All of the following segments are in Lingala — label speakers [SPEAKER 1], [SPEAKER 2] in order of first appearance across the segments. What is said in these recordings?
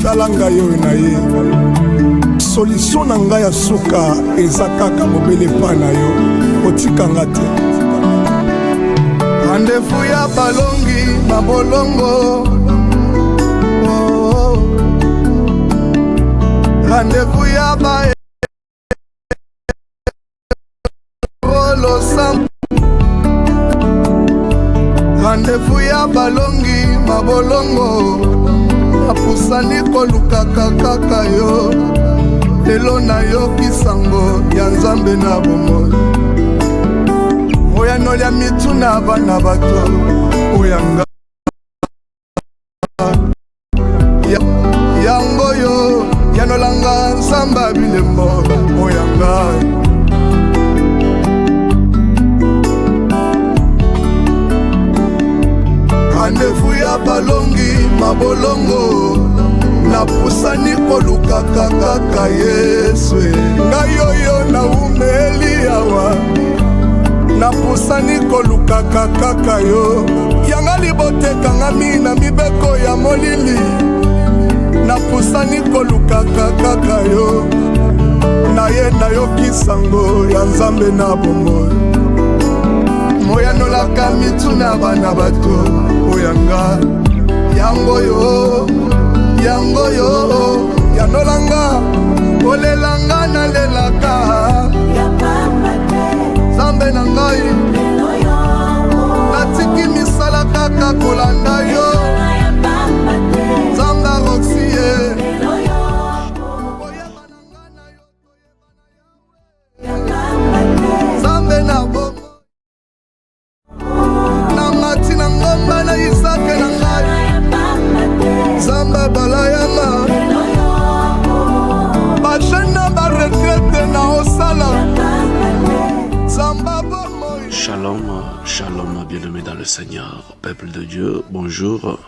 [SPEAKER 1] tala ngai oyo na ye solution na ngai ya suka eza kaka mobele epai na yo otikanga te. Rendez-vous ya balongi na bolongo, rendez-vous ya ba rendez-vous ya balongi mabolongo, napusani kolukaka kaka yo lelo nayoki sango ya nzambe na bomoi oyano ya mitu na bana bato oyanga yango yo yanolanga nzamba bilembo oyanga. Rendez-vous ya balongi mabolongo, napusani kolukaka kaka Yesu ngai oyo naumeli awa, napusani kolukaka kaka yo yanga libotekanga na mibeko ya molili, napusani kolukaka kaka yo naye nayoki sango ya nzambe na bomoi moyanolaka mitu na bana bato oyanga yango yo yanolanga olelanga nalelaka nzambe na ngai natiki misala kaka kolanda yo nzambe roxie nzambe na bo na mati na ngomba na isake na ngai nzambe balayama bajena baretrete na osala nzambe bomoi.
[SPEAKER 2] Shalom, shalom, bien-aimés dans le Seigneur, peuple de Dieu, bonjour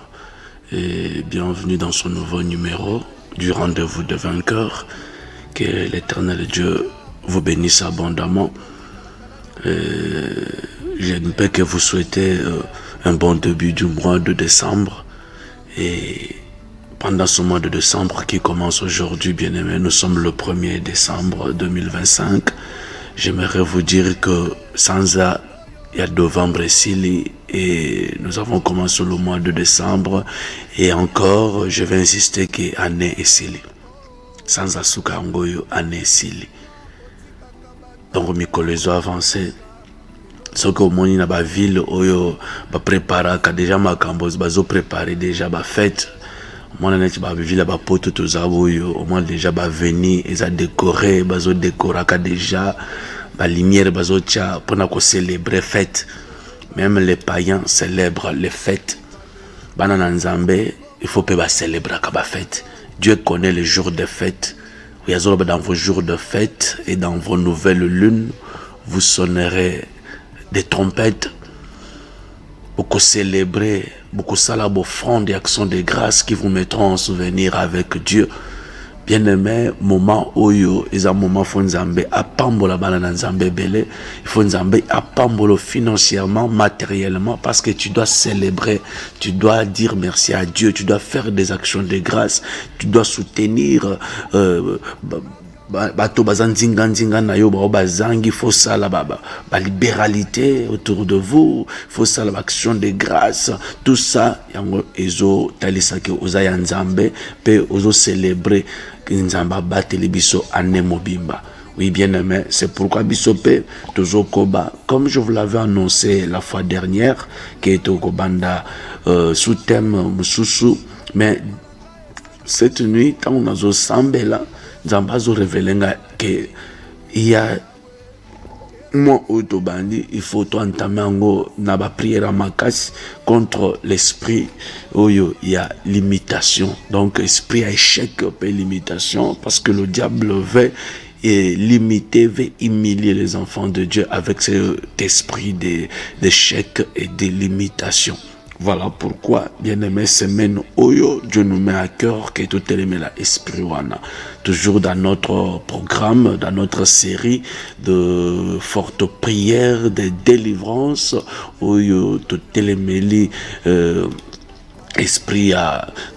[SPEAKER 2] et bienvenue dans ce nouveau numéro du rendez-vous de vainqueurs. Que l'Éternel Dieu vous bénisse abondamment. Je ne peux que vous souhaiter un bon début du mois de décembre. Et pendant ce mois de décembre qui commence aujourd'hui, bien-aimés, nous sommes le 1er décembre 2025. J'aimerais vous dire que sans il y a novembre ici et nous avons commencé le mois de décembre et encore je vais insister que année ici sans asuka ngoyo année ici donc mikolo ezo avancé soki omoni na ba ville oyo ba préparaka déjà makambo bazo préparer déjà ba fête mona neti ba ville ba poto tozabo oyo au moins déjà ba venir eza décorer bazo décoraka déjà la lumière bazotia pour nous célébrer fête. Même les païens célèbrent les fêtes. Banana Nzambe, il faut pas célébrer la fête. Dieu connaît les jours de fête. Dans vos jours de fête et dans vos nouvelles lunes, vous sonnerez des trompettes. Beaucoup célébrer, beaucoup salabo offrandes et actions de grâce qui vous mettront en souvenir avec Dieu. Bien-aimé, moment oyo, est un moment faut Nzambe apambola bana Nzambe belé, il faut Nzambe apambolo financièrement, matériellement, parce que tu dois célébrer, tu dois dire merci à Dieu, tu dois faire des actions de grâce, tu dois soutenir bato bazanzinga nzinga na yo bazangi faut ça la libéralité autour de vous, faut ça l'action de grâce, tout ça yango ezo talisaki oza ya Nzambe pe ozo célébrer Nzamba bateli biso ane mobimba. Oui, bien aimé, c'est pourquoi Bisope Tozokoba, comme je vous l'avais annoncé la fois dernière, qui est au Kobanda sous thème Mususu, mais cette nuit, quand on a zo sambela, Nzamba zo révélé que il y a moi autobandi, il faut entamer na ba prière makasi contre l'esprit oyo il y a limitation. Donc esprit à échec peut limitation parce que le diable veut limiter, veut humilier les enfants de Dieu avec cet esprit d'échec et de limitation. Voilà pourquoi, bien-aimé, semaine Oyo, Dieu nous met à cœur que tout est la esprit wana. Toujours dans notre programme, dans notre série de fortes prières, de délivrance, Oyo, tout est esprit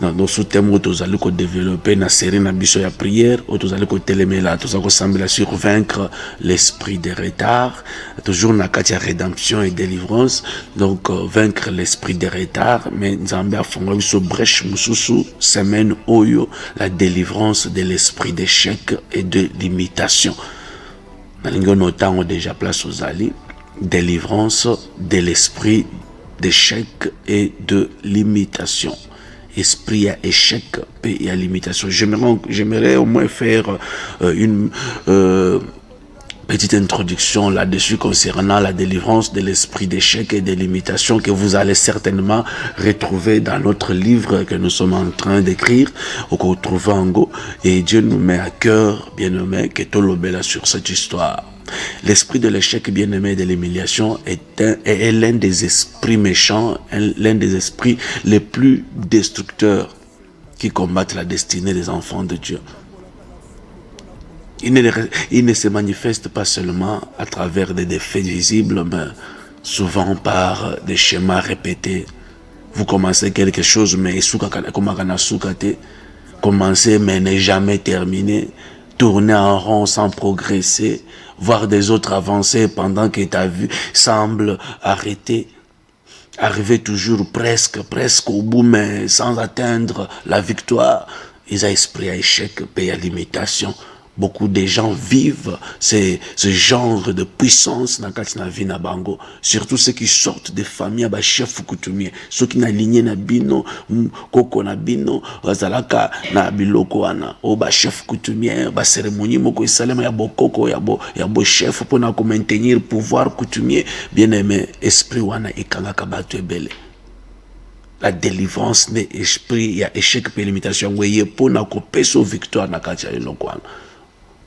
[SPEAKER 2] dans nos sous-thèmes où nous allons développer na série na biso ya prière où nous allons télémer là nous allons sembler sur vaincre l'esprit de retard toujours na katia rédemption et délivrance donc vaincre l'esprit de retard mais nzambe a fongola biso brèche mususu semaine oyo la délivrance de l'esprit d'échec et de limitation na lingo notango déjà place aux alliés délivrance de l'esprit d'échec et de limitation. Esprit à échec et à limitation. J'aimerais au moins faire une petite introduction là-dessus concernant la délivrance de l'esprit d'échec et de limitation que vous allez certainement retrouver dans notre livre que nous sommes en train d'écrire au Kotrouvango. Et Dieu nous met à cœur, bien-aimé, que tout l'obéla sur cette histoire. L'esprit de l'échec, bien-aimé, de l'humiliation est l'un des esprits méchants, l'un des esprits les plus destructeurs qui combattent la destinée des enfants de Dieu. Il ne se manifeste pas seulement à travers des défaits visibles, mais souvent par des schémas répétés. Vous commencez quelque chose, mais commencez, mais ne jamais terminer. Tourner en rond sans progresser, voir des autres avancer pendant que ta vie semble arrêter, arriver toujours presque au bout, mais sans atteindre la victoire. Ils ont esprit à échec, paix à limitation. Beaucoup de gens vivent ce genre de puissance dans la vie na bango, surtout ceux qui sortent des familles à chef coutumier, ceux qui n'alignent na bino, koko na bino, wazalaka na biloko ana, o ba chef coutumier, ba cérémonie moko isalema ya bo koko ya bo chef pour na ko maintenir pouvoir coutumier, bien aimé esprit wana ikanga kabatu ebele. La délivrance des esprits, il y a échec et limitation, oui, pour na ko peso victoire na katia eloko wana.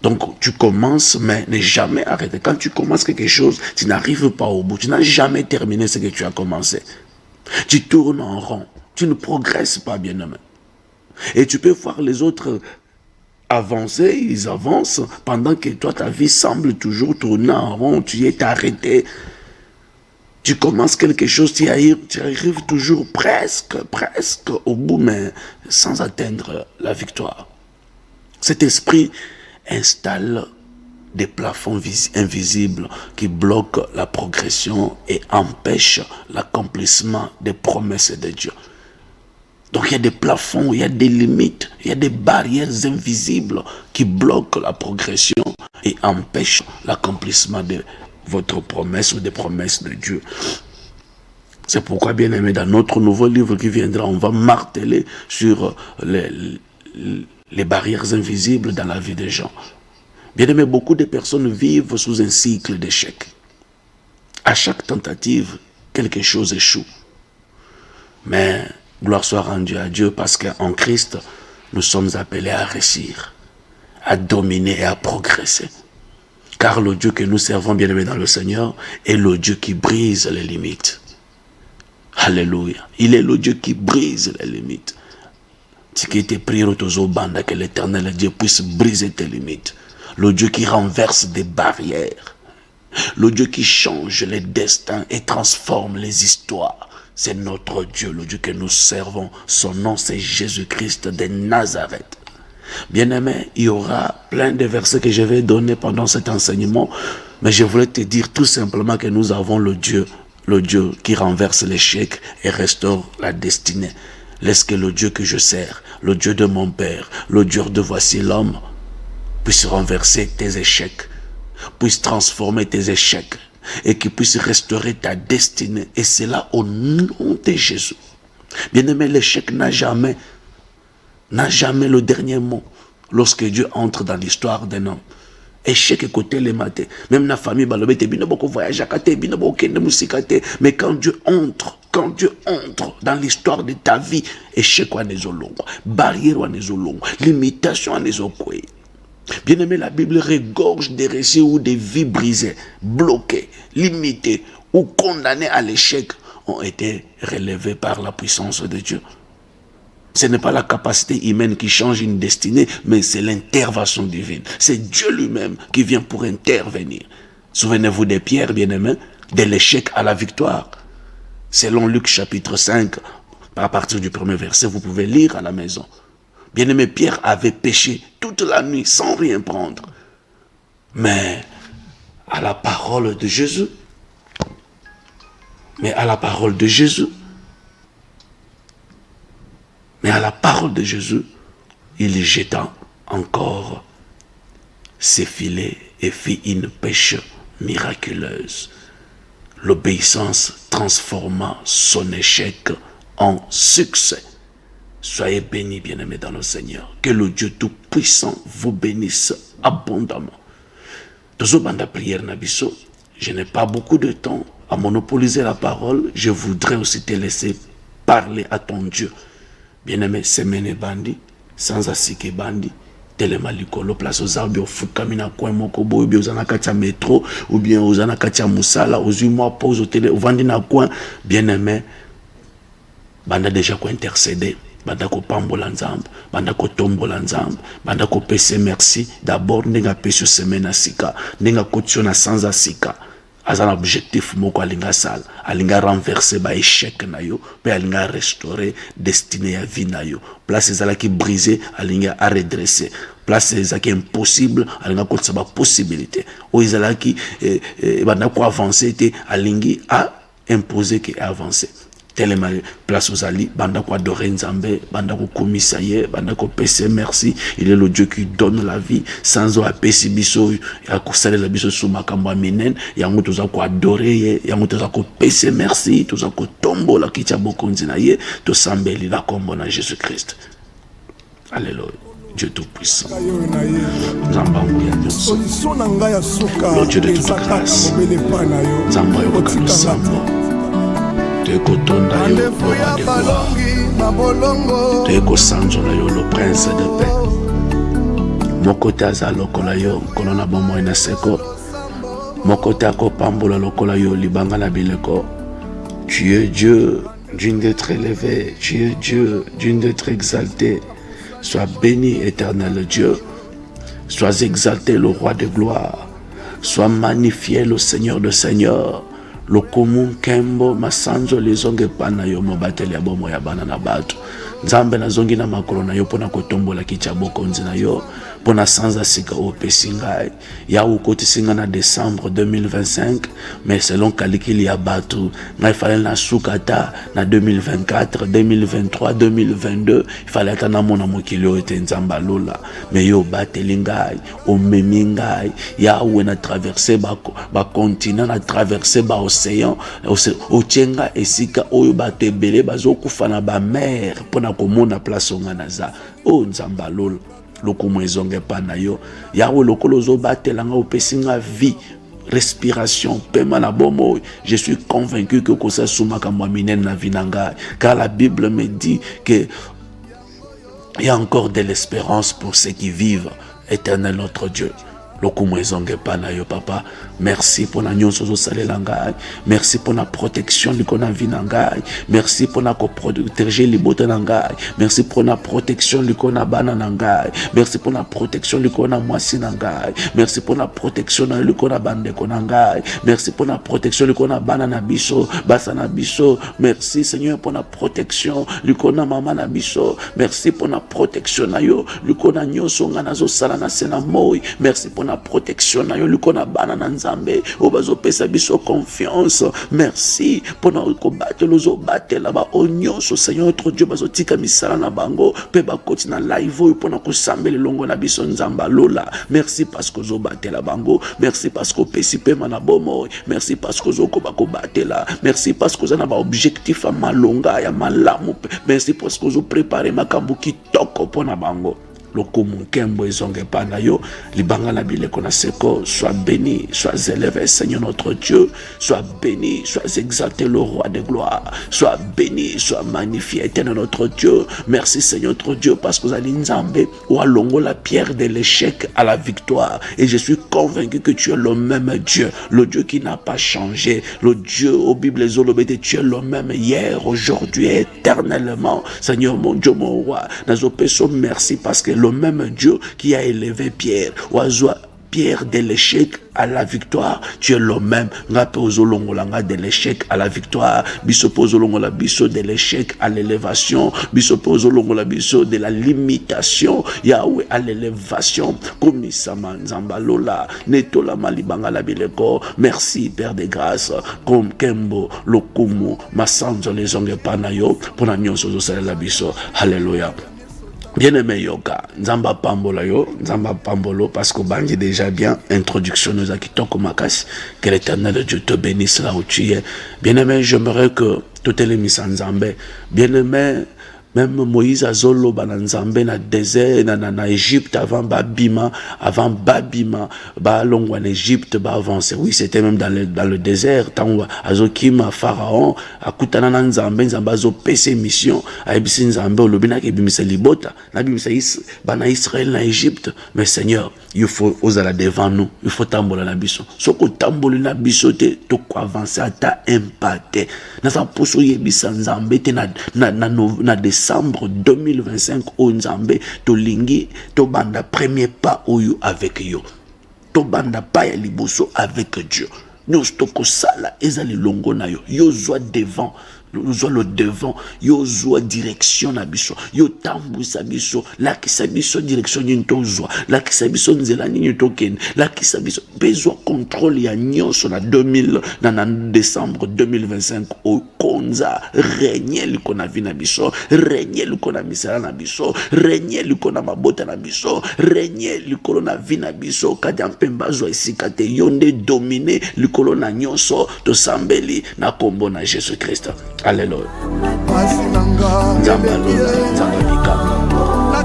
[SPEAKER 2] Donc, tu commences, mais ne jamais arrêter. Quand tu commences quelque chose, tu n'arrives pas au bout. Tu n'as jamais terminé ce que tu as commencé. Tu tournes en rond. Tu ne progresses pas, bien-aimé. Et tu peux voir les autres avancer, ils avancent, pendant que toi, ta vie semble toujours tourner en rond. Tu es arrêté. Tu commences quelque chose, tu arrives toujours presque au bout, mais sans atteindre la victoire. Cet esprit installe des plafonds invisibles qui bloquent la progression et empêchent l'accomplissement des promesses de Dieu. Donc il y a des plafonds, il y a des limites, il y a des barrières invisibles qui bloquent la progression et empêchent l'accomplissement de votre promesse ou des promesses de Dieu. C'est pourquoi, bien aimé, dans notre nouveau livre qui viendra, on va marteler sur les barrières invisibles dans la vie des gens. Bien aimé, beaucoup de personnes vivent sous un cycle d'échecs. À chaque tentative, quelque chose échoue. Mais gloire soit rendue à Dieu parce qu'en Christ, nous sommes appelés à réussir, à dominer et à progresser. Car le Dieu que nous servons, bien aimé dans le Seigneur, est le Dieu qui brise les limites. Alléluia. Il est le Dieu qui brise les limites. Ce qui était prié au banda, que l'Éternel Dieu puisse briser tes limites. Le Dieu qui renverse des barrières. Le Dieu qui change les destins et transforme les histoires. C'est notre Dieu, le Dieu que nous servons. Son nom, c'est Jésus-Christ de Nazareth. Bien-aimé, il y aura plein de versets que je vais donner pendant cet enseignement. Mais je voulais te dire tout simplement que nous avons le Dieu qui renverse l'échec et restaure la destinée. Laisse que le Dieu que je sers, le Dieu de mon Père, le Dieu de voici l'homme, puisse renverser tes échecs, puisse transformer tes échecs et qu'il puisse restaurer ta destinée. Et c'est là au nom de Jésus. Bien-aimé, l'échec n'a jamais le dernier mot lorsque Dieu entre dans l'histoire d'un homme. Échec côté les matés. Même la famille balobé te bino boko voyage akate bino boko kende musikate. Mais quand Dieu entre dans l'histoire de ta vie, échec wa nezolongo, barrière wa nezolongo, limitation wa nezokwe. Bien aimé, la Bible regorge des récits où des vies brisées, bloquées, limitées ou condamnées à l'échec ont été relevées par la puissance de Dieu. Ce n'est pas la capacité humaine qui change une destinée, mais c'est l'intervention divine. C'est Dieu lui-même qui vient pour intervenir. Souvenez-vous de Pierre, bien-aimé, de l'échec à la victoire. Selon Luc chapitre 5, À partir du premier verset, vous pouvez lire à la maison. Bien-aimé, Pierre avait péché toute la nuit sans rien prendre. Mais à la parole de Jésus, il jeta encore ses filets et fit une pêche miraculeuse. L'obéissance transforma son échec en succès. Soyez bénis, bien-aimés dans le Seigneur. Que le Dieu Tout-Puissant vous bénisse abondamment. Tozobanda prière nabiso. Je n'ai pas beaucoup de temps à monopoliser la parole. Je voudrais aussi te laisser parler à ton Dieu. Bien-aimé, semene bandi, sans asike bandi. Telema likolo place aux arbres au fukami na coin moko boy bi ozana katia métro ou bien ozana katia musala ozui moi pause au télé vandi na coin bien-aimé banda déjà ko intercéder banda ko pambola nzambe banda ko tombola nzambe banda ko pese merci d'abord ndenga pese semaine asika ndenga kotio na sans asika azana objectif moko alinga sala alinga renverser ba échec na yo pe alinga restaurer destinée ya vie na yo place ezalaki brisé alinga a redresser place ezalaki impossible alinga kotisa ba possibilité o ezalaki banda ko avancer te alingi a imposer que avancer telema place aux ali banda ko adorer nzambe banda ko komisa ye banda ko pese merci. Il est le Dieu qui donne la vie sans apesi biso ya ko salela biso sous makambo minen yango toza ko adorer ye yango toza ko pese merci toza ko tombola kicha bokonzi na ye to sambeli la kombo na Jésus Christ. Alléluia. Dieu Tout-Puissant. Le Dieu de toute grâce. Nzamba yo kalusambo. Tekotonda yo roi de gloire. Tekosanzola yo le prince de paix. Mokote aza lokola yo kolona bomo ina seko. Mokote akopambola lokola yo libanga na bileko. Tu es Dieu d'une d'être élevé. Tu es Dieu d'une d'être exalté. Sois béni, éternel Dieu. Sois exalté, le roi de gloire. Sois magnifié, le Seigneur de Seigneurs. Le commun kembo masanzo lezonge pana yo mobateli ya bomo ya bana na bato. Nzambe na zongi na makolo na yo pona kotombola kicha bokonzi na yo pona sanza sika opesi ngai ya ukoti singa na décembre 2025 mais selon calcul ya bato ngai fallait na sukata na 2024 2023 2022 il fallait atana mona mokili o ete nzamba lola mais yo bateli ngai o memi ngai ya we na traverser ba continent na traverser ba océan o tyenga esika oyo bato ebele bazokufa na ba mer pona komona place nganaza o nzamba lola lokumu ezonge pa na yo yawe lokolo zo batelanga opesinga vie respiration pema na bomo. Je suis convaincu que kosa sumaka mwaminen na vinanga car la Bible me dit que il y a encore de l'espérance pour ceux qui vivent. Éternel notre Dieu, lokumu ezonge pa na yo papa. Merci pour la nyonso zo salela ngai. Merci pour la protection likona vina ngai. Merci pour la protéger libota na ngai. Merci pour la protection likona bana na ngai. Merci pour la protection likona mwasi na ngai. Merci pour la protection na likona bande kona ngai. Merci pour la protection likona bana na biso, basa na biso. Merci Seigneur pour la protection likona mama na biso. Merci pour la protection na yo likona nyonso ngana zo sala na sena moi. Merci pour la protection na yo likona bana na obazo pesa biso confiance. Merci pour notre battre lozo battre là-bas onyoso Seigneur notre Dieu bazo tika misala na bango pe ba kotina live pour na kosambela longo na biso nzamba lola. Merci parce que zo battre la bango. Merci parce que pesi pe mana bomo. Merci parce que zo ko ba ko battre là. Merci parce que zo na ba objectif a malonga ya malamu. Merci parce que zo préparer makambu ki toko pona bango. Lokumu kembo ezonge pana yo libanga la bileko na seko. Sois béni, sois élevé Seigneur notre Dieu. Sois béni, sois exalté le roi de gloire. Sois béni, sois magnifié éternel notre Dieu. Merci Seigneur notre Dieu parce que vous allez nzambe ou alongo la pierre de l'échec à la victoire. Et je suis convaincu que tu es le même Dieu, le Dieu qui n'a pas changé, le Dieu aux Bibles zolobete. Tu es le même hier, aujourd'hui et éternellement. Seigneur mon Dieu mon roi, nazo peso merci parce que le même Dieu qui a élevé Pierre, oiseau pierre de l'échec à la victoire, tu es le même. Ngape ozolongolanga de l'échec à la victoire, biso pozolongola biso de l'échec à l'élévation, biso pozolongola biso de la limitation, Yahweh à l'élévation. Komisama nzambalola netola malibanga la bileko. Merci Père de grâce, comme Kembo lokumu masanzo les onge panayo pour la nyonso zosalela biso. Alléluia. Bien-aimé yoga, nzamba pambola yo, nzamba pambolo, parce que banji déjà bien, introduction nous a quitté comme Makas, que l'éternel Dieu te bénisse là où tu es. Bien-aimé, j'aimerais que toutes les mises en Zambé, bien-aimé, même Moïse a zolo bananzambe na désert na Égypte avant Babima, ba longo en Égypte ba avancer. Oui, c'était même dans le désert tant azokima Pharaon akutana na nzambe zo pese mission ayebisi nzambe olobina ke bimisa libota na bimisa bana Israël na Égypte. Mais Seigneur, il faut osala devant nous, il faut tambola na biso. Soko tamboli na biso te to ko avancer ata impacté. Na sa poso yebisa nzambe te na décembre 2025 au Nzambe to lingi to banda premier pas oyo avec yo. To banda pas ya liboso avec Dieu. Nous stoko sala ezali longo na yo. Yo zwa devant. Yo le devant, yo zwa direction na biso, yo tambu sa biso, la ki sa biso direction nyinto zwa, la ki sa biso nzela nyinto ken, la ki sa biso besoin contrôle ya nyonso na décembre 2025 au konza régner liko na vi na biso, régner liko na misala na biso, régner liko na mabota na biso, régner liko na vi na biso, kadi mpemba zwa isika te yonde dominer liko na nyonso to sambeli na kombo na Jésus Christ. Alléluia.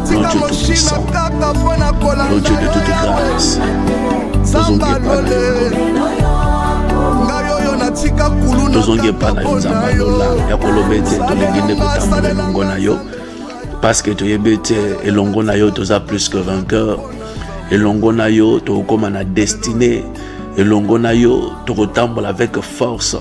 [SPEAKER 2] Dieu tout-puissant, Dieu de toute grâce, parce que tu es bête et longo na yo tu as plus que vainqueur et longo na yo tu comme na destinée et longo na yo tu retambles avec force.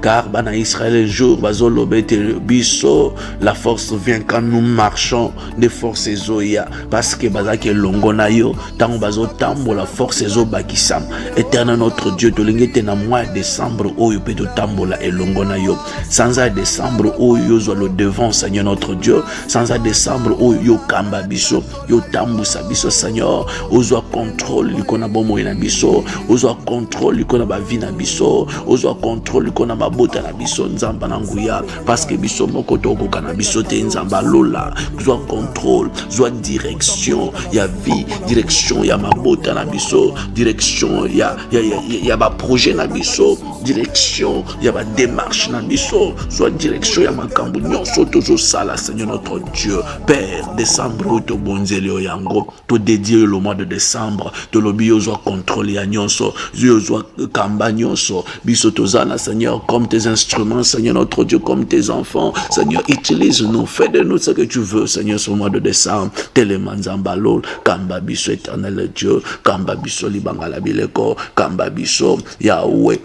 [SPEAKER 2] Car bana Israël un jour bazolo bete biso la force vient quand nous marchons des forces zoya parce que bazaki longo na yo tant bazo tambo la force zo bakisam éternel notre Dieu to lingete na mois de décembre o yo peto tambola et longo na yo sans à décembre o yo zo le devant Seigneur notre Dieu sans à décembre o yo kamba biso yo tambu sa biso Seigneur o zo contrôle likona bomo na biso o zo contrôle likona ba vie na biso o zo contrôle likona bota na biso nzamba na nguya parce que biso moko toko kana biso te nzamba lola soit contrôle soit direction ya vie direction ya mabota na biso direction ya ba projet na biso direction ya ba démarche na biso soit direction ya makambo nyonso tozo sala Seigneur notre Dieu Père décembre to bonzeli yango to dédier le mois de décembre to lobi yo soit contrôle ya nyonso yo soit kamba nyonso biso tozana Seigneur comme tes instruments, Seigneur notre Dieu, comme tes enfants. Seigneur, utilise-nous, fais de nous ce que tu veux, Seigneur, ce mois de décembre. Telemanzambalol, Kambabiso éternel Dieu, Kambabiso libangala bileko, Kambabiso Yahweh.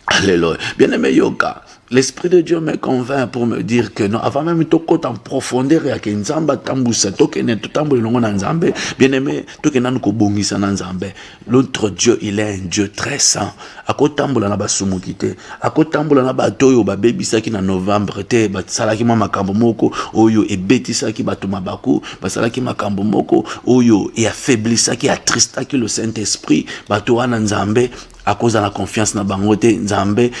[SPEAKER 2] Alléluia. Bien-aimé Yoga, l'Esprit de Dieu me convainc pour me dire que non, avant même tout côté en profondeur, il y a qu'un zamba tambousa, tout qu'un tout tambour longo dans zambé, bien-aimé, tout qu'un nan ko bongisa dans zambé. L'autre Dieu, il est un Dieu très saint. À côté tamboula na basumu kité, à côté tamboula na batoyo ba baby saki na novembre te, ba salaki ma makambo moko, oyo e beti saki batuma baku, ba salaki makambo moko, oyo e affaibli saki, a tristaki le Saint-Esprit, batoa na nzambe, à cause de la confiance na bangote nzambe,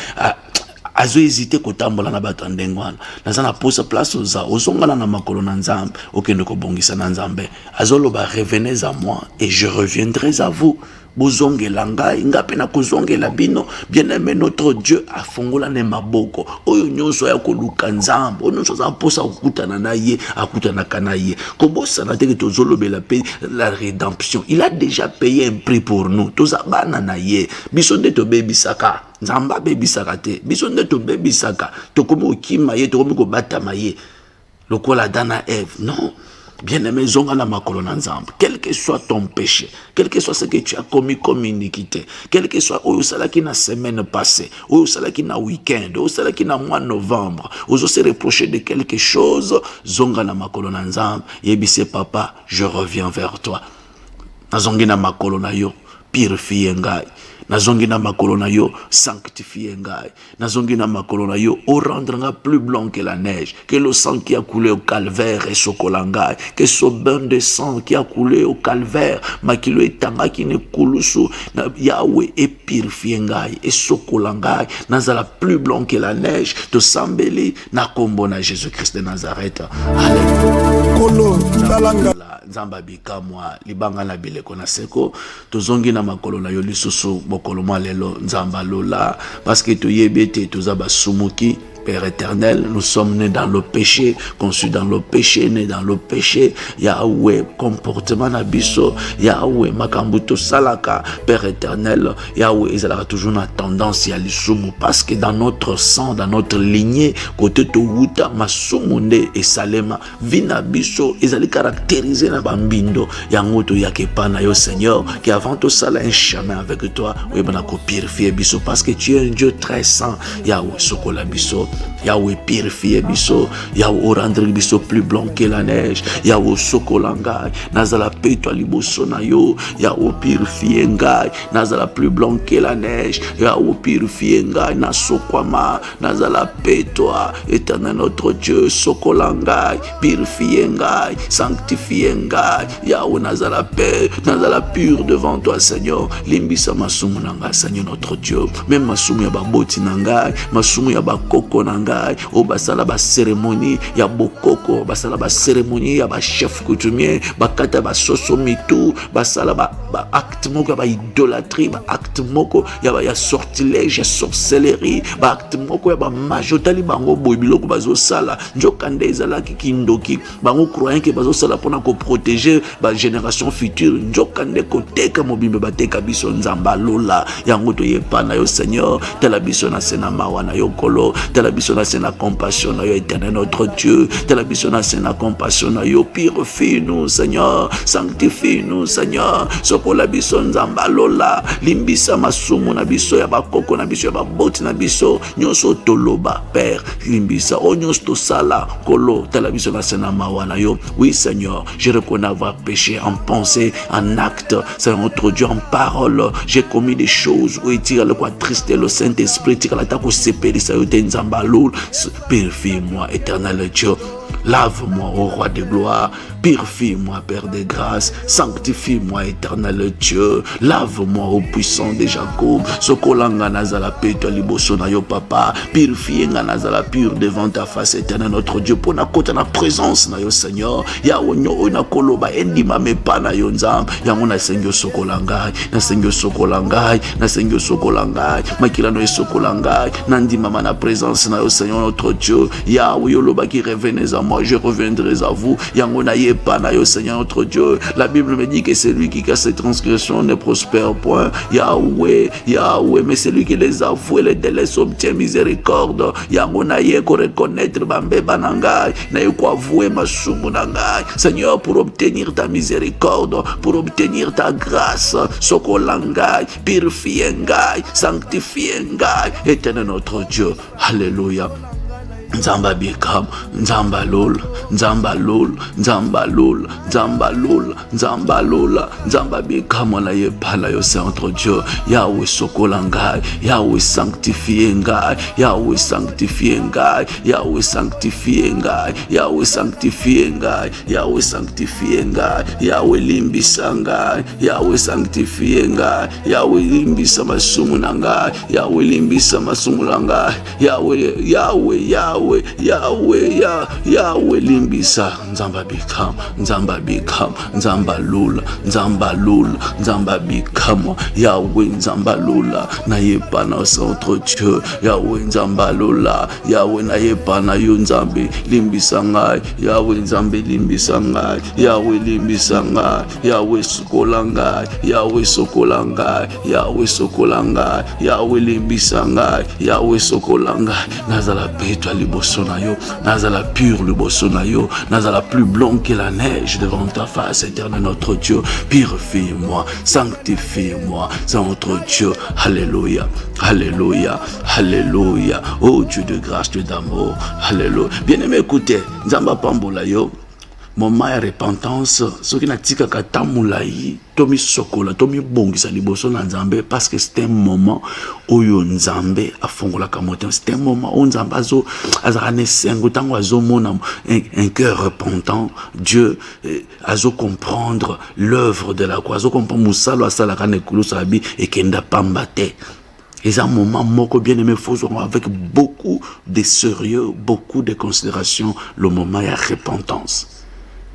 [SPEAKER 2] azo hésité kotambola na bato ndengwana naza na pose place oza ozongana na makolo na nzambe okende ko bongisa na nzambe azoloba revenez à moi et je reviendrai à vous bozongela ngai ngape na kozongela bino bien-aimé notre Dieu afongola ne maboko oyo nyonso ya koluka nzambe oyo nyonso za posa okutana na ye akutana kana ye kobosana te tozolobela pe la rédemption il a déjà payé un prix pour nous tozabana na ye biso nde tobebisaka nzamba bebisaka te biso nde tobebisaka tokomi okima ye tokomi kobatama ye lokola dana Ève non. Bien-aimé, zonga makolo na nzambe. Quel que soit ton péché, quel que soit ce que tu as commis comme iniquité, quel que soit oyo salaki na semaine passée, oyo salaki na week-end, oyo salaki na mois novembre, oyo se reprocher de quelque chose, zonga na makolo na nzambe. Yebise papa, je reviens vers toi. Na zongi na makolo na yo. purifie ngai. Nazongi na makolo na yo, sanctifie ngai. Nazongi na makolo na yo, o rendre nga plus blanc que la neige. Que le sang qui a coulé au calvaire et sokola ngai. Que ce bain de sang qui a coulé au calvaire, makilo etanga ki ne kulusu, Yahweh et purifie ngai, et sokola ngai. Nazala plus blanc que la neige. To sambeli na kombo na Jésus-Christ de Nazareth. Alléluia.
[SPEAKER 1] Kolo, talanga.
[SPEAKER 2] Nzamba bika mwa libanga na bileko na seko tozongi na makolo na yo lisusu bokolo mwa lelo nzamba lola parce que toyebete tozaba sumuki. Père éternel, nous sommes nés dans le péché, conçus dans le péché, nés dans le péché. Yahweh, comportement nabiso, Yahweh, makambuto salaka, Père éternel, Yahweh, ils ont toujours une tendance à l'isumu parce que dans notre sang, dans notre lignée, côté Tohuta, Masumunde et Salema, Vinabiso, ils allaient caractériser na bambindo, Yangoto Yakepana, yo Seigneur, qui avant tout ça, un chemin avec toi, oui, ben, purifier biso parce que tu es un Dieu très saint, Yahweh, Sokola biso. Yahweh purifier biso, Yahweh rendre biso plus blanc que la neige, Yahweh sokolangai, nazala peto liboso na yo, Yahweh purifier ngai, nazala plus blanc que la neige, Yahweh purifier ngai, na sokwama, nazala peto, éternel notre Dieu, sokolangai, purifier ngai, sanctifier ngai, Yahweh nazala paix, nazala pur devant toi Seigneur, limbisa masumu nanga Seigneur notre Dieu, même masumu ya baboti nanga, masumu ya bakoko nangai, o basala ba cérémonie ya bokoko, basala ba cérémonie ya ba chef coutumier, bakata ba soso mitu, basala ba acte moko ba idolâtrie, ba acte moko ya sortilège, ya sorcellerie, ba acte moko ya ba majotali bango boy biloko bazo sala, njokande ezala kindoki, bango croyant que bazo sala pona ko protéger ba génération future, njokande ko teka mobimbe bateka biso nzamba lola, yango to yepana yo Seigneur, tela biso na sena mawana yo kolo, tela biso na sena compassion na yo éternel notre Dieu, tela biso na sena compassion na yo, purifie-nous Seigneur, sanctifie-nous Seigneur, sokola biso nzamba lola, limbisa masumu na biso ya bakoko na biso ya baboti na biso, nyonso toloba Père, limbisa o nyonso to sala kolo, tela biso na sena mawana yo. Oui Seigneur, je reconnais avoir péché en pensée, en acte, Seigneur notre Dieu, en parole, j'ai commis des choses où il tire le quoi triste le Saint-Esprit, tire l'attaque au CPD, ça y est nzamba loul, purifie-moi éternel Dieu. Lave-moi, ô roi de gloire, purifie-moi, Père de grâce, sanctifie-moi, éternel Dieu, lave-moi, ô puissant de Jacob, sokolanga nazala peto liboso na yo papa, purifie nga nazala pur devant ta face, éternel notre Dieu, pour na kota na présence na yo Seigneur, ya onyo na koloba endima mepa na yo nzambe, ya mona sengyo sokolanga, na sengyo sokolanga, na sengyo sokolanga, makila no sokolanga, nandi mama na présence na yo Seigneur notre Dieu, ya oyoloba qui revenez à moi, je reviendrai à vous. Yangona yepa na yo Seigneur notre Dieu. La Bible me dit que celui qui casse ses transgressions ne prospère point. Yahweh, Yahweh, mais celui qui les avoue et les délaisse obtient miséricorde. Yangona ye ko reconnaître bambe banangai, na ye ko avouer masumu nangai. Seigneur, pour obtenir ta miséricorde, pour obtenir ta grâce, sokolangai, purifie ngai, sanctifie ngai, éternel notre Dieu. Alléluia. Nzamba bikam, nzamba lol, nzamba lol, nzamba lol, nzamba lol, nzamba lola, nzamba bikam na ye pala yo c'est entre Dieu. Yahweh sokolangai, Yahweh sanctifie ngai, Yahweh sanctifie ngai, Yahweh sanctifie ngai, Yahweh sanctifie ngai, Yahweh sanctifie ngai, Yahweh limbisa ngai, Yahweh sanctifie ngai, Yahweh limbisa masumu ngai, Yahweh limbisa masumu ngai, Yahweh, Yahweh, Yahweh, Yahweh, Yahweh limbisa, nzamba bikam, nzamba bikam, nzamba lula, nzamba lula, nzamba bikam, Yahweh nzamba lula, na yepa na notre Dieu, Yahweh nzamba lula, Yahweh na yepa na yo nzambe, limbisa ngai, Yahweh nzambe limbisa ngai, Yahweh limbisa ngai, Yahweh sokola ngai, Yahweh sokola ngai, Yahweh sokola ngai, Yahweh limbisa ngai, Yahweh sokola ngai, nazala peto liboso na yo, nazala pur liboso na yo, nazala plus blanc que la neige devant ta face, éternel notre Dieu, purifie-moi, sanctifie-moi, c'est notre Dieu, alléluia, alléluia, alléluia, oh Dieu de grâce, Dieu d'amour, alléluia. Bien-aimé, écoutez, nzamba pambola yo, moment ya repentance soki natikaka ta mulai tomi sokola tomi bongisa liboso na Nzambe parce que c'est un moment oyo Nzambe afongolaka motema, c'est un moment où Nzambe azaka ne sengo tango azomona un cœur repentant, Dieu azo comprendre l'œuvre de la croix, azo comprendre musalo asalaka ne kulusa bi ekenda pamba te. Et un moment moko bien aimé, faut avec beaucoup de sérieux, beaucoup de considération, le moment de repentance.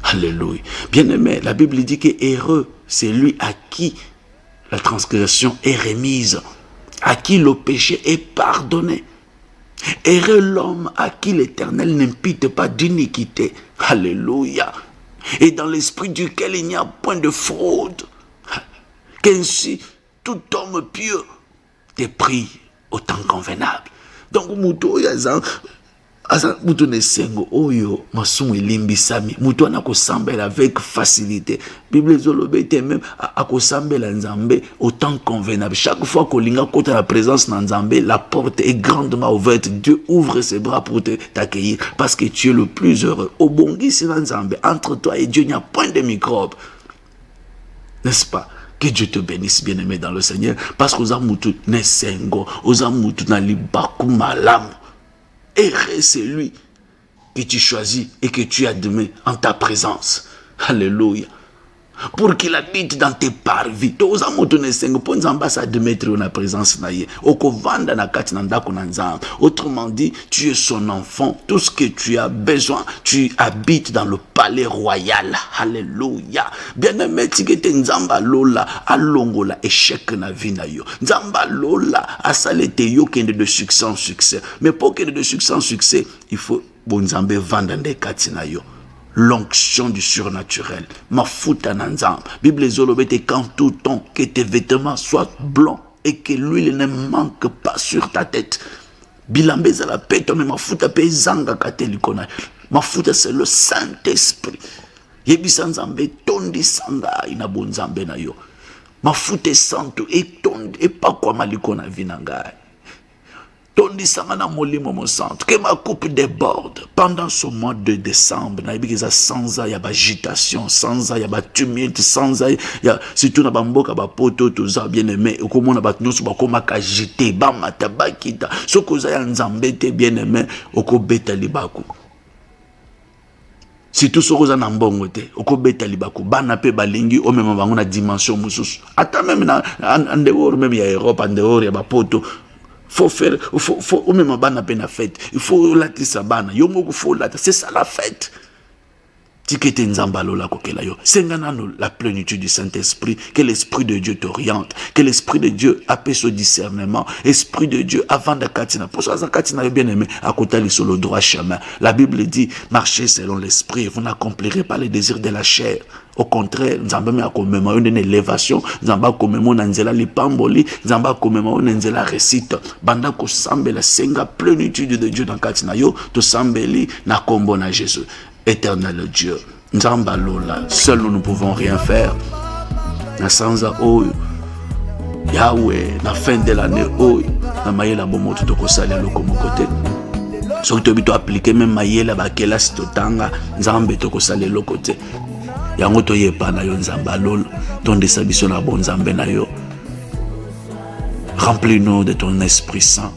[SPEAKER 2] Alléluia. Bien aimé, la Bible dit que heureux, c'est lui à qui la transgression est remise, à qui le péché est pardonné. Heureux l'homme à qui l'Éternel n'impute pas d'iniquité. Alléluia. Et dans l'esprit duquel il n'y a point de fraude. Qu'ainsi, tout homme pieux te prie au temps convenable. Donc, muto yazan muto ne sengo oyo masumu elimbisami muto anako sambela avec facilité. Bible zolobe te même ako sambela Nzambe au temps convenable. Chaque fois que linga kota la présence na Nzambe, la porte est grandement ouverte. Dieu ouvre ses bras pour t'accueillir parce que tu es le plus heureux. Au bongi c'est Nzambe, entre toi et Dieu il n'y a point de microbes. N'est-ce pas? Que Dieu te bénisse, bien-aimé dans le Seigneur, parce que Ozamutu nesengo, Ozamutu na libaku malam. Heureux c'est lui que tu choisis et que tu admets en ta présence. Alléluia. Pour qu'il habite dans tes parvis. Ozamutu nesengo, pour Nzamba s'admettre dans la présence naïe. Okovanda na kati na ndako na Nzamba. Autrement dit, tu es son enfant. Tout ce que tu as besoin, tu habites dans le palais royal. Alléluia. Bien-aimé, tikete Nzamba lola alongola échec na vie na yo. Nzamba lola asalete yo kende de succès en succès. Mais pour kende de succès en succès, il faut bon Nzambe vanda nde kati na yo. L'onction du surnaturel. Mafuta na Nzamba. Bible zolobete quand tout temps que tes vêtements soient blancs et que l'huile ne manque pas sur ta tête. Bilambeza la paix, mais mafuta pe zanga kateli kona. Mafuta c'est le Saint-Esprit. Yebisa Nzambe tondi sanga ina bon Nzambe na yo. Mafuta santo et tondi et pas quoi maliko na vinanga. Tondi sanga na molimo mo centre. Que ma coupe déborde. Pendant ce mois de décembre, na yebisa sans ya ba agitation, sans ya ba tumulte, sans ya surtout na bamboka ba poto toza bien aimé. Okomona ba noso ba koma ka jeter ba mata ba kita. Sokoza ya Nzambe te bien aimé okobeta libako. Si tout ce que vous mbongo te okobeta libako bana pe balingi o même bango na dimension mususu ata même en dehors même ya Europe en dehors ya bapoto faut faire faut o même bana pe na fête il faut latisa bana yo moko faut lata c'est ça la fête tikete Nzamba lola kokela yo sengana la plénitude du Saint-Esprit, que l'Esprit de Dieu t'oriente, que l'Esprit de Dieu appelle ce discernement, Esprit de Dieu avant de katina pour ça katina bien aimé à côté sur le droit chemin. La Bible dit marchez selon l'Esprit, vous n'accomplirez pas les désirs de la chair. Au contraire, Nzamba me akomema une élévation, Nzamba komemo na nzela lipamboli, Nzamba komema na nzela récite, banda ko sambela senga plénitude de Dieu dans katina yo, to sambeli na kombo na Jésus. Éternel Dieu, Nzamba lola, seul nous ne pouvons rien faire. Na sanza oyo Yahweh, na fin de l'année oyo na mayela bomoto to kosala loko mokote. Soki to bito appliquer même mayela bakela sitotanga Nzambe to kosala loko te. Yango to yepa na yo Nzamba lola, tondesa biso na bon Nzambe na yo. Remplis-nous de ton Esprit Saint.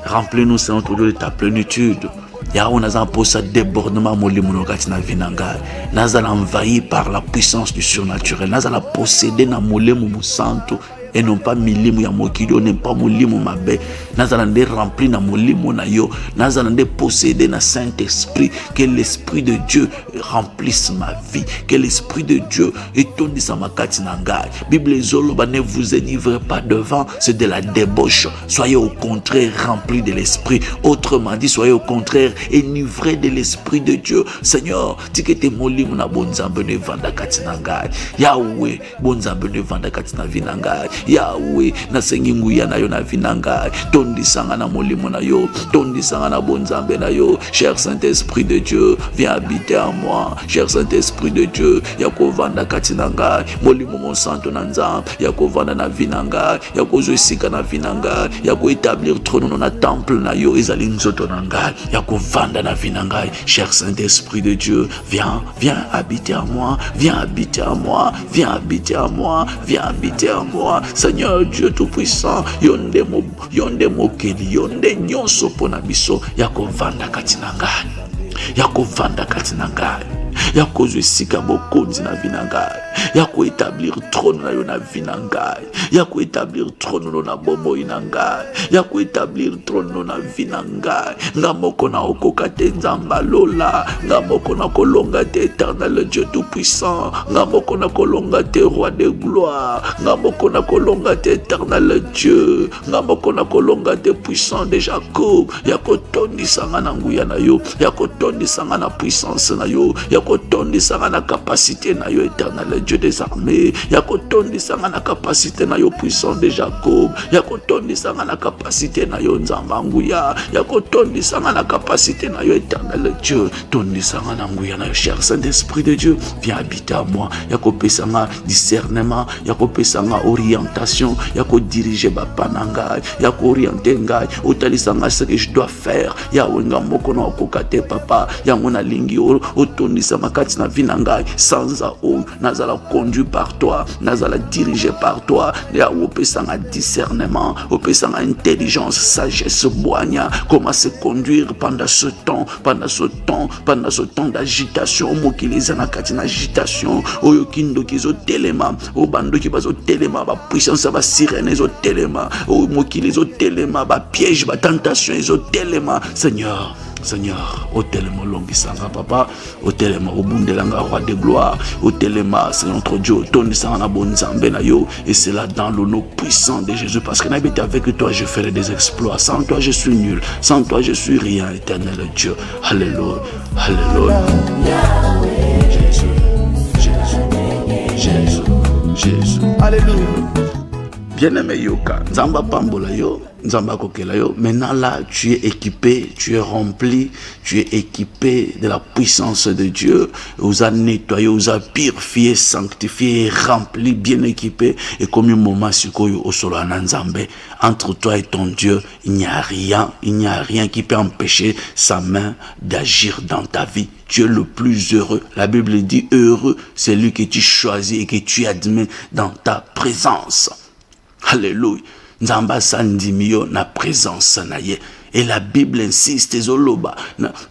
[SPEAKER 2] Remplis-nous Seigneur de ta plénitude. Yahweh naza posa débordement molimo nokati na vinanga. Naza envahi par la puissance du surnaturel. Naza la posséder na molimo musanto et non pas milimu ya mokili, n'est pas molimo mabe. Naza nde rempli na molimo na yo. Naza nde posséder na Saint-Esprit. Que l'Esprit de Dieu remplisse ma vie. Que l'Esprit de Dieu étonnisse ma kati na ngai. Bible zoloba ne vous enivrez pas de vin, c'est de la débauche. Soyez au contraire remplis de l'Esprit. Autrement dit, soyez au contraire enivrés de l'Esprit de Dieu. Seigneur, tikete molimo na bonzambe ne vanda kati na ngai. Yahweh, bonzambe ne vanda kati na vinangai. Yahweh nasengi nguya na yo na vinanga tondisanga na molimo na yo tondisanga na bonzambe na yo. Cher Saint-Esprit de Dieu, viens habiter en moi. Cher Saint-Esprit de Dieu, yakovanda katinanga molimo mon santo na nzambe yakovanda na vinanga yakozwesika na vinanga yakoétablir trône na temple na yo ezali nzoto na ngai yakovanda na vinanga. Cher Saint-Esprit de Dieu, viens habiter en moi, viens habiter en moi, viens habiter en moi, viens habiter en moi. Seigneur Dieu Tout-Puissant, yonde mokeli yonde nyonso pona biso yakovanda katina ngai yakovanda katina ngai yakozwesika bokonzi na vina ngai yakoétablir trône na yo na vina ngai yakoétablir trône no na bomoi na ngai yakoétablir trône no na vina ngai nga moko na okoka te nzamba lola nga moko na kolonga te éternel Dieu Tout-Puissant nga moko na kolonga te roi de gloire nga moko na kolonga te éternel Dieu nga moko na kolonga te puissant de Jacob yakotondisanga na nguya na yo yakotondisanga na puissance na yo yakotondisanga na capacité na yo éternel Dieu des armées yakotondisanga na capacité na yo puissant de Jacob yakotondisanga na capacité na yo nzamba nguya yakotondisanga na capacité na yo éternel Dieu tondisanga na nguya na yo. Cher Saint-Esprit de Dieu, viens habiter à moi yakopesanga discernement yakopesanga orientation yakodiriger bapananga yakoorienter ngai otalisanga ce que je dois faire yawenga moko na okokate papa yango na lingi otondisa makati na vina ngai sanza o nazala conduit par toi nazala dirigé par toi ya opesanga discernement opesanga intelligence sagesse boanya comment se conduire pendant ce temps d'agitation mokiliza na kati na agitation oyo kindo kizo telema o bando ki bazo telema ba puissance ba sirène zo telema o mokilizo telema ba piège ba tentation zo telema. Seigneur, au telema longisanga papa, au telema obundelanga roi de gloire, au telema c'est notre Dieu, tondisanga na bonzambe na yo, et c'est là dans le nom puissant de Jésus, parce que n'habite avec toi je ferai des exploits, sans toi je suis nul, sans toi je suis rien, éternel Dieu. Alléluia, alléluia. Jésus. Alléluia. Bien-aimé Yoka, Nzamba Pambola yo, Nzamba Kokela yo. Maintenant là, tu es équipé, tu es rempli, tu es équipé de la puissance de Dieu. Vous a nettoyé, vous a purifié, sanctifié, rempli, bien équipé. Et comme un moment au solo Nzambe, entre toi et ton Dieu, il n'y a rien qui peut empêcher sa main d'agir dans ta vie. Tu es le plus heureux. La Bible dit heureux, c'est lui que tu choisis et que tu admets dans ta présence. Alléluia. Nzamba sandimio na présence na ye. Et la Bible insiste, Ezoloba,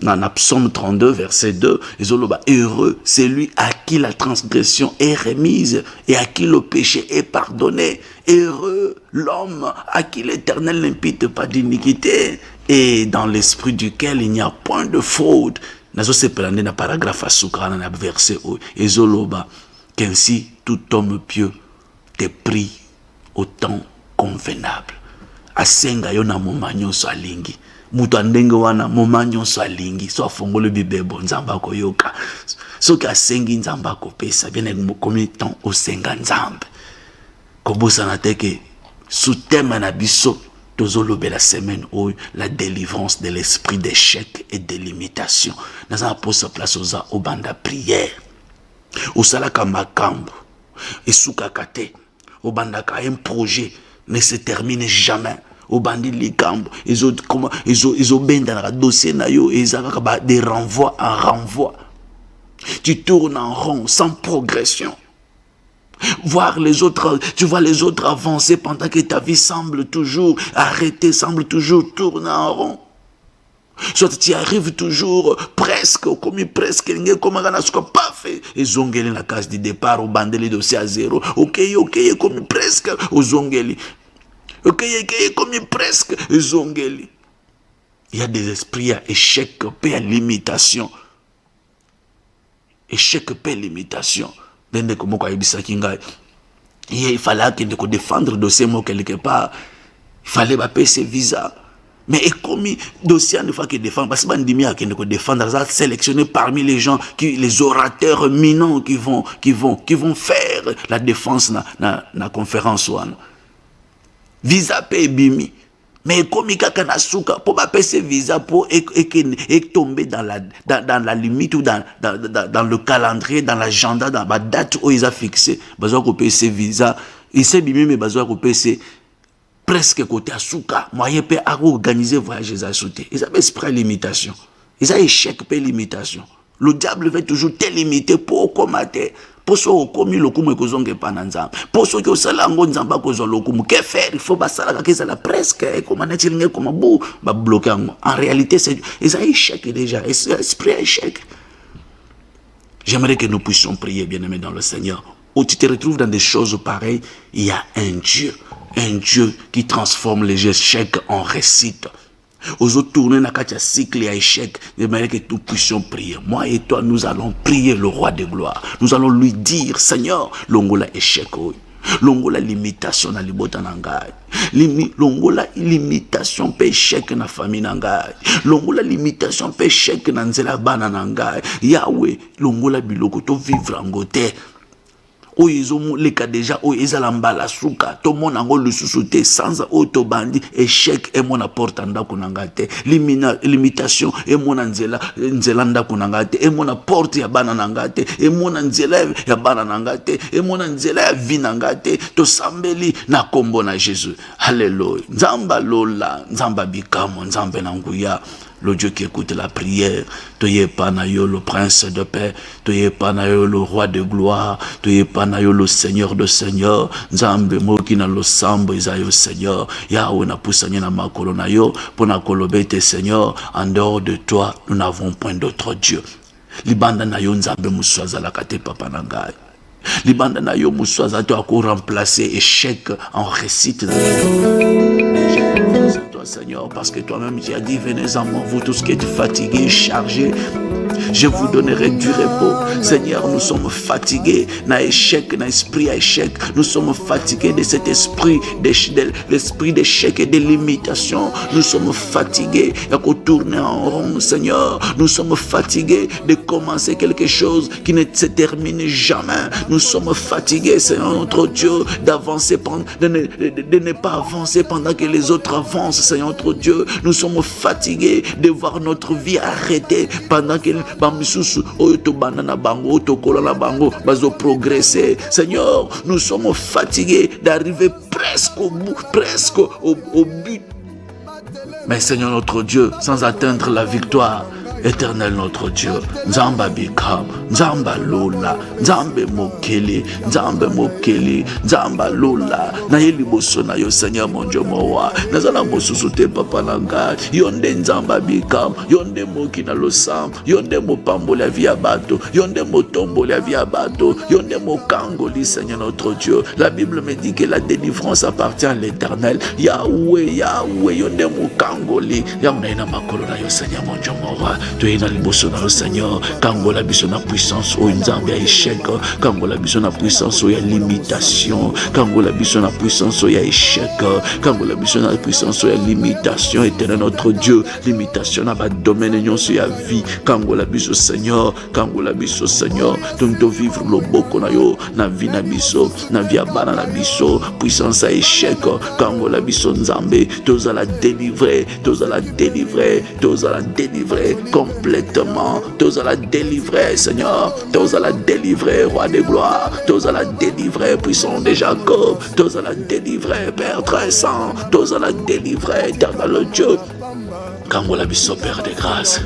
[SPEAKER 2] dans Psaume 32, verset 2, Ezoloba, heureux, c'est lui à qui la transgression est remise et à qui le péché est pardonné. Heureux l'homme à qui l'Éternel n'impute pas d'iniquité et dans l'esprit duquel il n'y a point de fraude. Nazo sepelande na paragraphe asukana na verset o Ezoloba, qu'ainsi tout homme pieux te prie au temps convenable. Asenga yo na moma nyonso alingi. Mutu andenge wana moma nyonso alingi. So afongole bibebo nzamba koyoka. Soki asengi nzamba kopesa bien komi temps osenga nzambe. Kobosa na teke sous thème na biso tozolobe la semaine où la délivrance de l'esprit d'échec et de limitation. Dans un poste place au banda prière. Au salaka makambo. Et soukakate. Au bandaka un projet ne se termine jamais. Au bandi likambo. Ils ont ben dans le dossier na yo. Ils ont des renvois en renvoi. Tu tournes en rond sans progression. Voir les autres, tu vois les autres avancer pendant que ta vie semble toujours arrêter, semble toujours tourner en rond. Soit tu arrives toujours presque, comme presque, comme pas fait. Et zongeli la case du départ, au bandeli dossier à zéro. Ok, comme presque, au zongeli. Ok, comme presque, zongeli. Il y a des esprits à échec, paix à limitation. Échec, paix, limitation. Il fallait qu'il défendre le dossier quelque part. Il fallait payer ses visas. Mais comme le dossier ne fait que défendre, parce que défendre, ça sélectionner parmi les gens, les orateurs éminents qui vont faire la défense na conférence. visa pe ebimi. Mais comme kaka na suka pour pas passer visa pour tomber dans la limite ou dans le calendrier, dans l'agenda, dans la date où ils ont fixé. Besoin qu'on paye ces visa. Il s'est bimé mais besoin qu'on paye presque côté à suka. Moyen peut organiser voyage à sauter. Ils avaient esprit limitation. Ils ont échec pe limitation. Le diable veut toujours te limiter pour commater. Pour ceux qui ont le coup, ils ont pas d'enzam. Pour ceux qui ont salango nzamba qu'ils ont le coup, que faire? Il faut pas ça que ça la presque comme on comme bou ba bloquer. En réalité, c'est ils ont échec déjà. Esprit échec. J'aimerais que nous puissions prier, bien-aimés dans le Seigneur. Où tu te retrouves dans des choses pareilles, il y a un Dieu qui transforme les échecs en réussite. Aux autres tourner dans un cycle à échec, j'aimerais que nous puissions prier. Moi et toi, nous allons prier le roi de gloire. Nous allons lui dire, Seigneur, l'ongola échec, l'ongola limitation na libota nangai, l'ongola limitation pe échec na famille nangai, l'ongola limitation pe échec na nzela bana nangai. Yahweh, l'ongola biloko to vivre en gote. O izomu leka déjà o ezalamba la suka to mona ngo lususuté sans auto bandi échec et mon apporte ndako nangate limitation et mon nzela ndako nangate et mon apporte ya bana nangate et mon nzela ya bana nangate et mon nzela ya vie nangate to sambeli na kombo na Jésus. Alléluia. Nzamba lola nzamba bikamo nzambe nanguya. Le Dieu qui écoute la prière, Toye Panayo, le prince de paix, Toye Panayo, le roi de gloire, Toye Panayo, le seigneur de seigneur, Nzambe Mokina lo sambo Isayo Seigneur, Yahweh na poussanye na makolo na yo, pona kolobete Seigneur, en dehors de toi, nous n'avons point d'autre Dieu. Libanda na yo Nzambe muswaza la kate papa nangai. Libanda na yo muswaza to ako remplacer échec en réussite. Toi Seigneur, parce que toi-même tu as dit, venez en moi, vous tous qui êtes fatigués, chargés, je vous donnerai du repos. Seigneur, nous sommes fatigués, na échec, na esprit à échec, nous sommes fatigués de cet esprit, l'esprit d'échec et de limitation, nous sommes fatigués de tourner en rond, Seigneur, nous sommes fatigués de commencer quelque chose qui ne se termine jamais, nous sommes fatigués, Seigneur notre Dieu, d'avancer, de ne pas avancer pendant que les autres avancent, Seigneur notre Dieu, nous sommes fatigués de voir notre vie arrêtée pendant que progresser. Seigneur, nous sommes fatigués d'arriver presque au but. Mais Seigneur notre Dieu, sans atteindre la victoire, Éternel notre Dieu, Nzamba Bikam, Nzamba Lola, Nzambe Mokeli, Nzamba Lola, Nayeli Bosona yo Seigneur mon Dieu moa, Nazana Mosusute Papa Langa, Yonde Nzamba Bikam, Yonde Mokina Losam, Yonde Mopambo la via bato, Yonde Motombo la via bato, Yonde Mokangoli Seigneur notre Dieu. La Bible me dit que la délivrance appartient à l'Éternel. Yahweh, Yonde Mokangoli, Yamna Makolona yo Seigneur mon Dieu moa. Tu es dans le Seigneur, quand la biso na puissance ou nzambe ya échec, quand la biso na puissance ou ya limitation, quand la biso na puissance ou ya échec, quand la biso na puissance ou ya limitation, éternel notre Dieu, limitation na ba domaine nyonso ya vie, quand la biso Seigneur, tu vivre le boko na yo, na vie na biso, na vie bana na biso, puissance à échec, quand la biso nzambe, tu vas la délivrer, complètement, tu vas la délivrer, Seigneur, tu vas la délivrer, roi de gloire, tu vas la délivrer, puissant de Jacob, tu vas la délivrer, Père très saint, tu vas la délivrer, éternel Dieu. Quand on la biso, Père de grâce,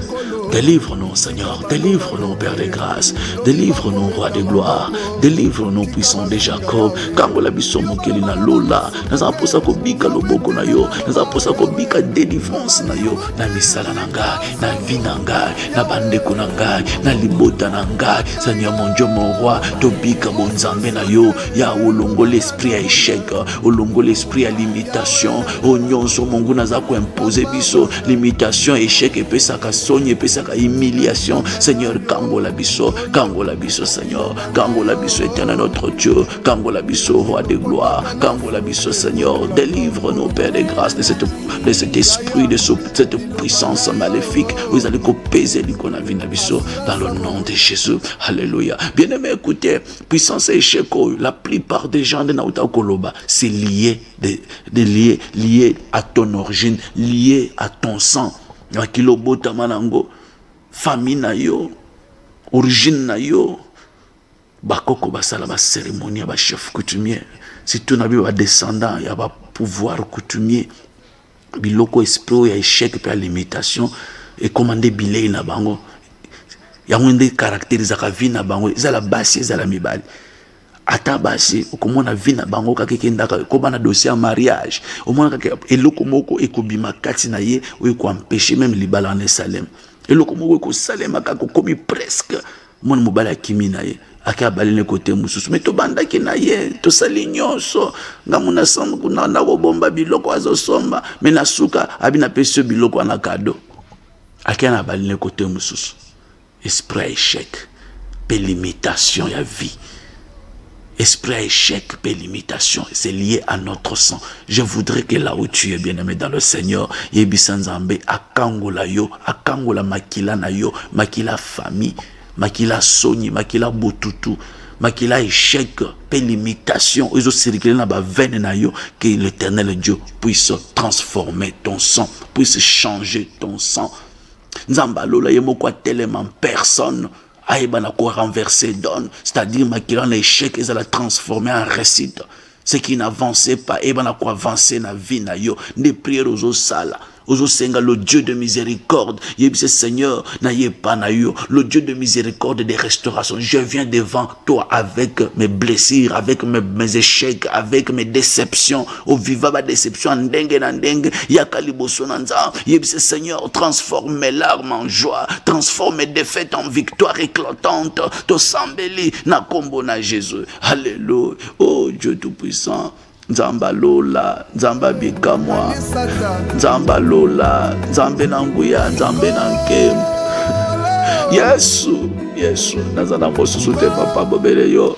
[SPEAKER 2] délivre-nous, Seigneur, délivre-nous, Père de grâce, délivre-nous, roi de gloire, délivre-nous, puissant de Jacob. Quand on la biso, mokeli na lola, nous avons pour ça qu'on bika le boko na yo, nous avons pour ça qu'on bika délivrance na yo, na misala nanga, na vie nanga, na bandeko nanga, na libota nanga, Seigneur mon Dieu, mon roi, to bika bonzambe na yo, ya olongo l'esprit à échec, olongo l'esprit à limitation, o nyonso mongu naza ko imposer biso, limitation, échec, et puis ça ka sonye, et puis pesaka humiliation. Seigneur, kangola biso, Seigneur, kangola biso, éternel notre Dieu, kangola biso, roi de gloire, kangola biso, Seigneur, délivre-nous, Père de grâce, de cet esprit, de cette puissance maléfique. Vous allez peser l'icône biso dans le nom de Jésus. Alléluia. Bien-aimé, écoutez, puissance et échec, la plupart des gens de Nauta Koloba, c'est lié à ton origine, lié à ton sang. Wakilobota manango, famille na yo, origine na yo, bakoko basala ba cérémonie ba chef coutumier. Si tu n'as pas descendant, il y a pas pouvoir coutumier. Biloko esprit ya échec pe limitation et commander bilei na bango. Ya mwende caractérisaka vie na bango, ezala basi ezala mibali. Ata basi okomona vie na bango kakekendaka kobana dossier en mariage. Omona kake eloko moko ekobima kati na ye o ko empêcher même libala en Salem. Eloko moko ko Salem akako komi presque mon mobala kimi na ye. Aka balene côté mususu mais to bandaki na ye to sali nyonso ngamuna samba kuna na bomba biloko azosomba mais na suka abina pese biloko na cadeau. Aka na balene côté mususu. Esprit échec, pe limitation ya vie. Esprit échec, pe limitation, c'est lié à notre sang. Je voudrais que là où tu es bien-aimé dans le Seigneur, yebisanzambe akangola yo, akangola makila na yo, makila famille, makila soni, makila botutu, makila échec, pe limitation, ils ont circulé dans la veine na yo, que l'Éternel Dieu puisse transformer ton sang, puisse changer ton sang. Nzambalola yemoko tellement personne aïbana ko renverser donne, c'est-à-dire makila na échec ils la transformer en réussite. Ce qui n'avançait pas aïbana ko avancer na vie na yo, ne prières aux sala. Ozo senga le Dieu de miséricorde, yebise Seigneur na yepa na yo, le Dieu de miséricorde et de restauration. Je viens devant toi avec mes blessures, avec mes échecs, avec mes déceptions. Au vivaba déception ndenge na ndenge yakaliboso nanza. Yebise Seigneur, transforme mes larmes en joie, transforme mes défaites en victoire éclatante. To sambeli na kombo na Jésus. Alléluia. Oh Dieu tout-puissant. Nzamba lola, nzamba bikamwa, nzamba lola, nzambe nanguya, nzambe nankem. Yesu, nazana mosusu te papa bobele yo.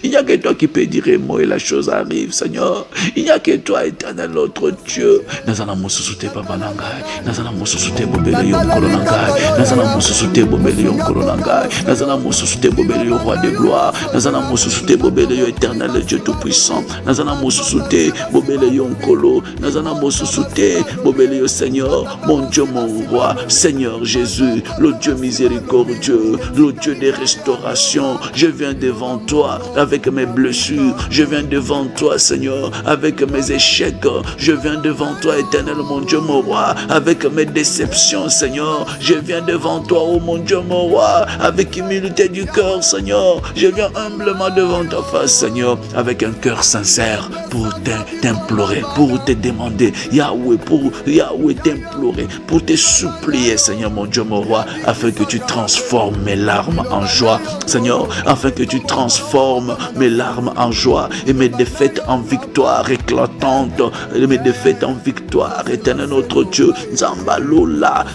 [SPEAKER 2] Il n'y a que toi qui peux dire un mot et la chose arrive, Seigneur. Il n'y a que toi, éternel, notre Dieu. Nazana mosusu te papa nangai, nazana mosusu te bobele yo nkolo nangai, nazana mosusu te bobele yo nkolo nangai, nazana mosusu te bobele yo roi de gloire, nazana mosusu te bobele yo éternel Dieu tout puissant, nazana mosusu te bobele yo nkolo, nazana mosusu te bobele yo Seigneur, mon Dieu, mon roi, Seigneur Jésus, le Dieu miséricordieux, le Dieu des restaurations. Je viens devant toi avec mes blessures, je viens devant toi Seigneur avec mes échecs, je viens devant toi éternel mon Dieu mon roi avec mes déceptions Seigneur, je viens devant toi oh mon Dieu mon roi avec humilité du cœur Seigneur, je viens humblement devant ta face Seigneur avec un cœur sincère pour t'implorer, pour te demander Yahweh, pour Yahweh t'implorer, pour te supplier Seigneur mon Dieu mon roi afin que tu transformes mes larmes en joie Seigneur, afin que tu transformes mes larmes en joie et mes défaites en victoire éclatante, et mes défaites en victoire éternel notre Dieu. Nzambalola,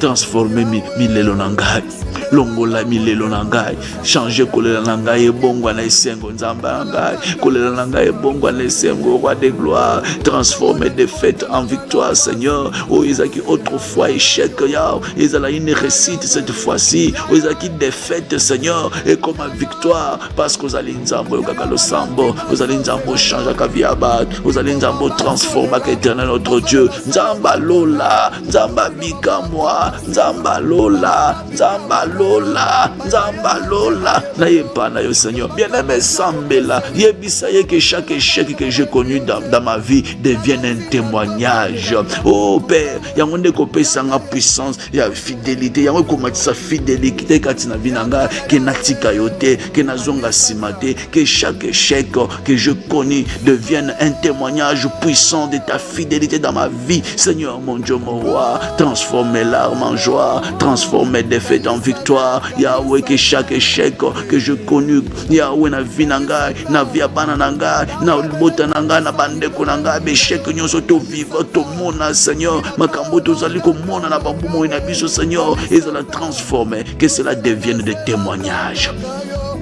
[SPEAKER 2] transformer milelo nangai, longola milelo nangai, changer kolela nangai bongwa na esengo nzamba nangai, kolela nangai bongwa na esengo roi de gloire, transformer défaites en victoire Seigneur. Oh Isaki autrefois échec ya, Isala une réussite cette fois-ci, oh Isaki défaite Seigneur et comme victoire parce que vous allez nzambo kaka le sambo, vous allez nzambo changer ka vie abat, vous allez nzambo transformer éternel notre Dieu. Nzamba lola, nzamba bikamwa, nzamba lola, nzamba lola, nzamba lola. Na yepa na yo Seigneur. Bien-aimé sambela, yebisa ye que chaque échec que j'ai connu dans ma vie devienne un témoignage. Oh Père, yangonde ko pesa nga puissance, ya fidélité, yango ko matisa fidélité katina binanga ke natika yote, ke nazonga si matin, que chaque échec que je connais devienne un témoignage puissant de ta fidélité dans ma vie. Seigneur mon Dieu, mon roi, transforme mes larmes en joie, transforme mes défaites en victoire. Yahweh, que chaque échec que je connais, Yahweh, na vie nangai, na vie abana nangai, na libota nangai, na bandeko nangai, béchec nyonso to vivre, to mona, Seigneur, makambo tozali ko mona na babumo na biso, Seigneur, et cela transforme, que cela devienne des témoignages.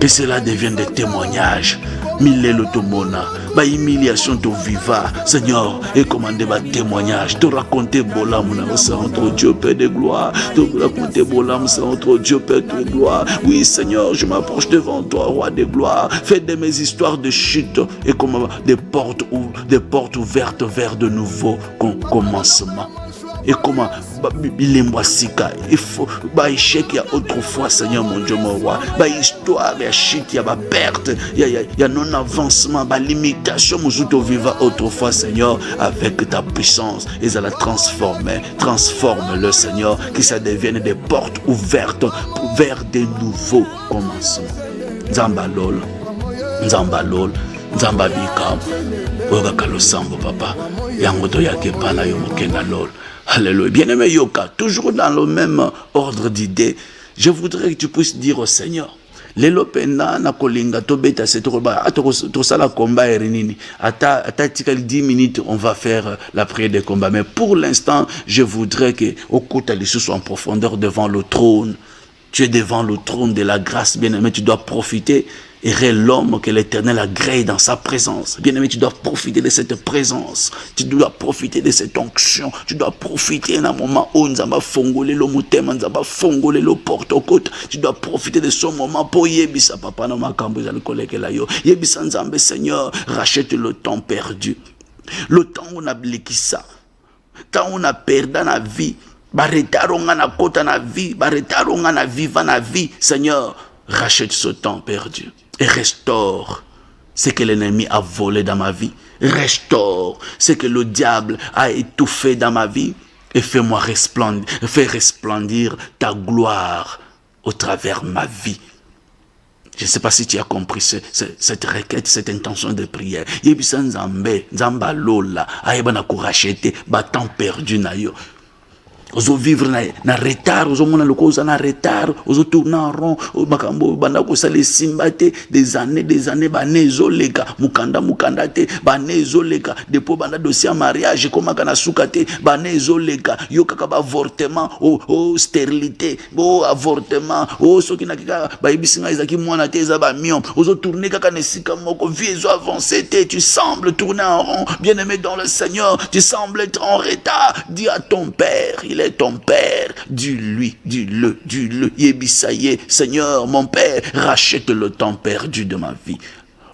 [SPEAKER 2] Que cela devienne des témoignages. Milelo tomona, ba humiliation to viva, Seigneur, et commander ba témoignage, te raconter bolam c'est entre Dieu Père de gloire, te raconter bolam c'est entre Dieu Père de gloire. Oui Seigneur, je m'approche devant toi, roi de gloire. Fais de mes histoires de chute et comme des portes ouvertes vers de nouveaux commencements. Et comment il faut échec il y a autrefois, Seigneur mon Dieu mon roi, histoire il y a chute, il y a perte, il y a non avancement, limitation nous vivons autrefois, Seigneur, avec ta puissance et ça la transforme le Seigneur, que ça devienne des portes ouvertes vers des nouveaux commencements. Nzambalol Nzamba bikam oga kalosambo papa yangoto yake pana yo mokena lol. Alléluia. Bien-aimé Yoka, toujours dans le même ordre d'idée, je voudrais que tu puisses dire au Seigneur, lelo pena na kolinga to beta setoroba to sala combat erinini ata tikali 10 minutes on va faire la prière de combat, mais pour l'instant je voudrais que au côté les soient en profondeur devant le trône. Tu es devant le trône de la grâce, bien-aimé, tu dois profiter et l'homme que l'Éternel a créé dans sa présence. Bien-aimé, tu dois profiter de cette présence. Tu dois profiter de cette onction. Tu dois profiter d'un moment où nous avons fongolé le motema, nous avons fongolé le porte-côte. Tu dois profiter de ce moment pour yebisa papa na makambo za koleke la yo. Yebisa nzambe Seigneur, rachète le temps perdu. Le temps où on a blikisa. Quand on a perdu dans la vie, baretaronga na kota na vie, baretaronga na viva na vie, Seigneur, rachète ce temps perdu et restaure ce que l'ennemi a volé dans ma vie. Restaure ce que le diable a étouffé dans ma vie et fais-moi resplendir ta gloire au travers de ma vie. Je ne sais pas si tu as compris cette requête, cette intention de prière. Yebisa nzamba lola ayeba na ko racheter ba temps perdu na yo. Ozo vivre na retard, ozo mona loko oza na retard, ozo tourner en rond, makambo banda ko sale simbate des années bane zoleka mukanda te bane zoleka depo banda dossier mariage koma kana sukate bane zoleka yo kaka ba avortement stérilité avortement soki na kika ba ibisinga ezaki mwana te za ba mion ozo tourner kaka nesika moko vie zo avancer te, tu sembles tourner en rond, bien-aimé dans le Seigneur, tu sembles être en retard. Dis à ton père, il est ton père, dis-le, Yebisaye, Seigneur, mon père, rachète le temps perdu de ma vie.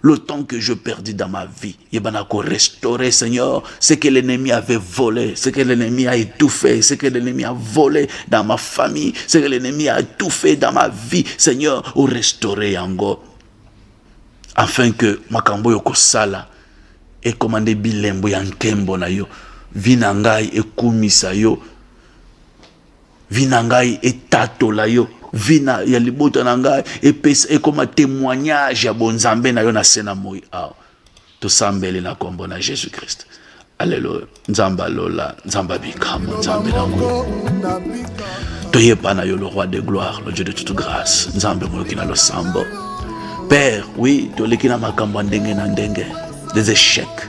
[SPEAKER 2] Le temps que je perdis dans ma vie, Yebanako restaurer, Seigneur, ce que l'ennemi avait volé, ce que l'ennemi a étouffé, ce que l'ennemi a volé dans ma famille, ce que l'ennemi a étouffé dans ma vie, Seigneur, ou restaurer encore, afin que makambo yoko sala et commandé bilembo yankembo na yo, vinangai et kumisa yo, vinangai et tato la yo, vina ya libota nangai et comme témoignage ya bonzambe na yo na sena moi a to sambele na kombo na Jésus Christ. Alléluia. Nzamba lola, nzamba bikamo, nzambe nango. Toye pana yo le roi de gloire, le Dieu de toute grâce, nzambe mo kina lo sambo. Père, oui, to lekina makambo ndenge na ndenge, des échecs.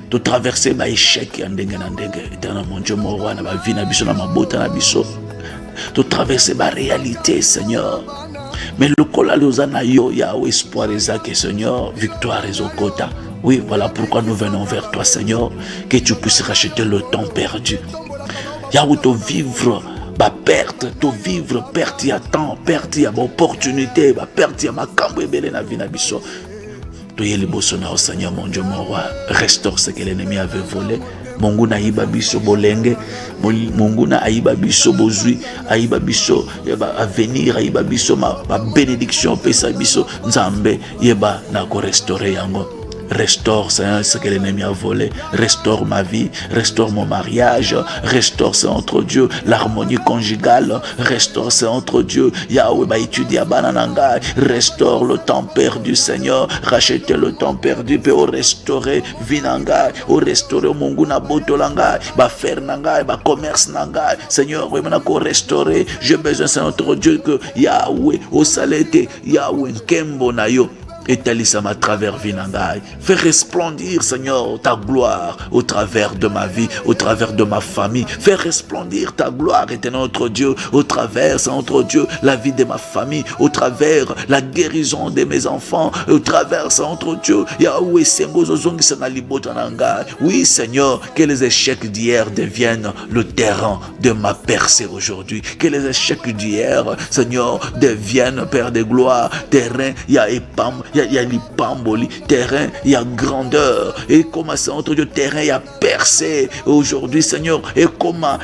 [SPEAKER 2] De traverser ma échec éternel mon Dieu mon roi na ma vie na biso na mabota na biso de traverser ma réalité Seigneur mais le kola lozana yo ya espoir ezake Seigneur victoire ezokota. Oui, voilà pourquoi nous venons vers toi Seigneur, que tu puisses racheter le temps perdu. Ya où to vivre ba perte, to vivre perte ya temps, perte ya opportunité, ba perte ya makambo ebele na vie na biso. Au Seigneur mon Dieu mon roi, restaure ce que l'ennemi avait volé. Monguna aiba biso bolenge, monguna aiba biso bozui, aiba biso yeba avenir, aiba biso ma bénédiction pesa biso nzambe yeba na ko restaurer yango. Restaure, Seigneur, ce que l'ennemi a volé. Restaure ma vie, restaure mon mariage, restaure, Seigneur, entre Dieu, l'harmonie conjugale. Restaure, Seigneur, entre Dieu, Yahweh, étudier à Banananga. Restaure le temps perdu, Seigneur. Racheter le temps perdu, puis restaurer Vinanga, restaurer Monguna Botolanga, faire Nanga, commerce Nanga. Seigneur, oui, maintenant qu'on restaurer, j'ai besoin, Seigneur, notre Dieu, que Yahweh, au salete, Yahweh, Kembo Nayo. Étalissam à travers Vinangai. Fais resplendir, Seigneur, ta gloire au travers de ma vie, au travers de ma famille. Fais resplendir ta gloire, éternel notre Dieu, au travers, Seigneur notre Dieu, la vie de ma famille, au travers la guérison de mes enfants, au travers, Seigneur notre Dieu, Yahweh, oui, Seigneur, que les échecs d'hier deviennent le terrain de ma percée aujourd'hui. Que les échecs d'hier, Seigneur, deviennent, Père de gloire, terrain, il y a épam, il y a l'ipamboli, terrain, il y a grandeur. Et comment c'est entre Dieu, terrain, il y a percé. Aujourd'hui, Seigneur, et comment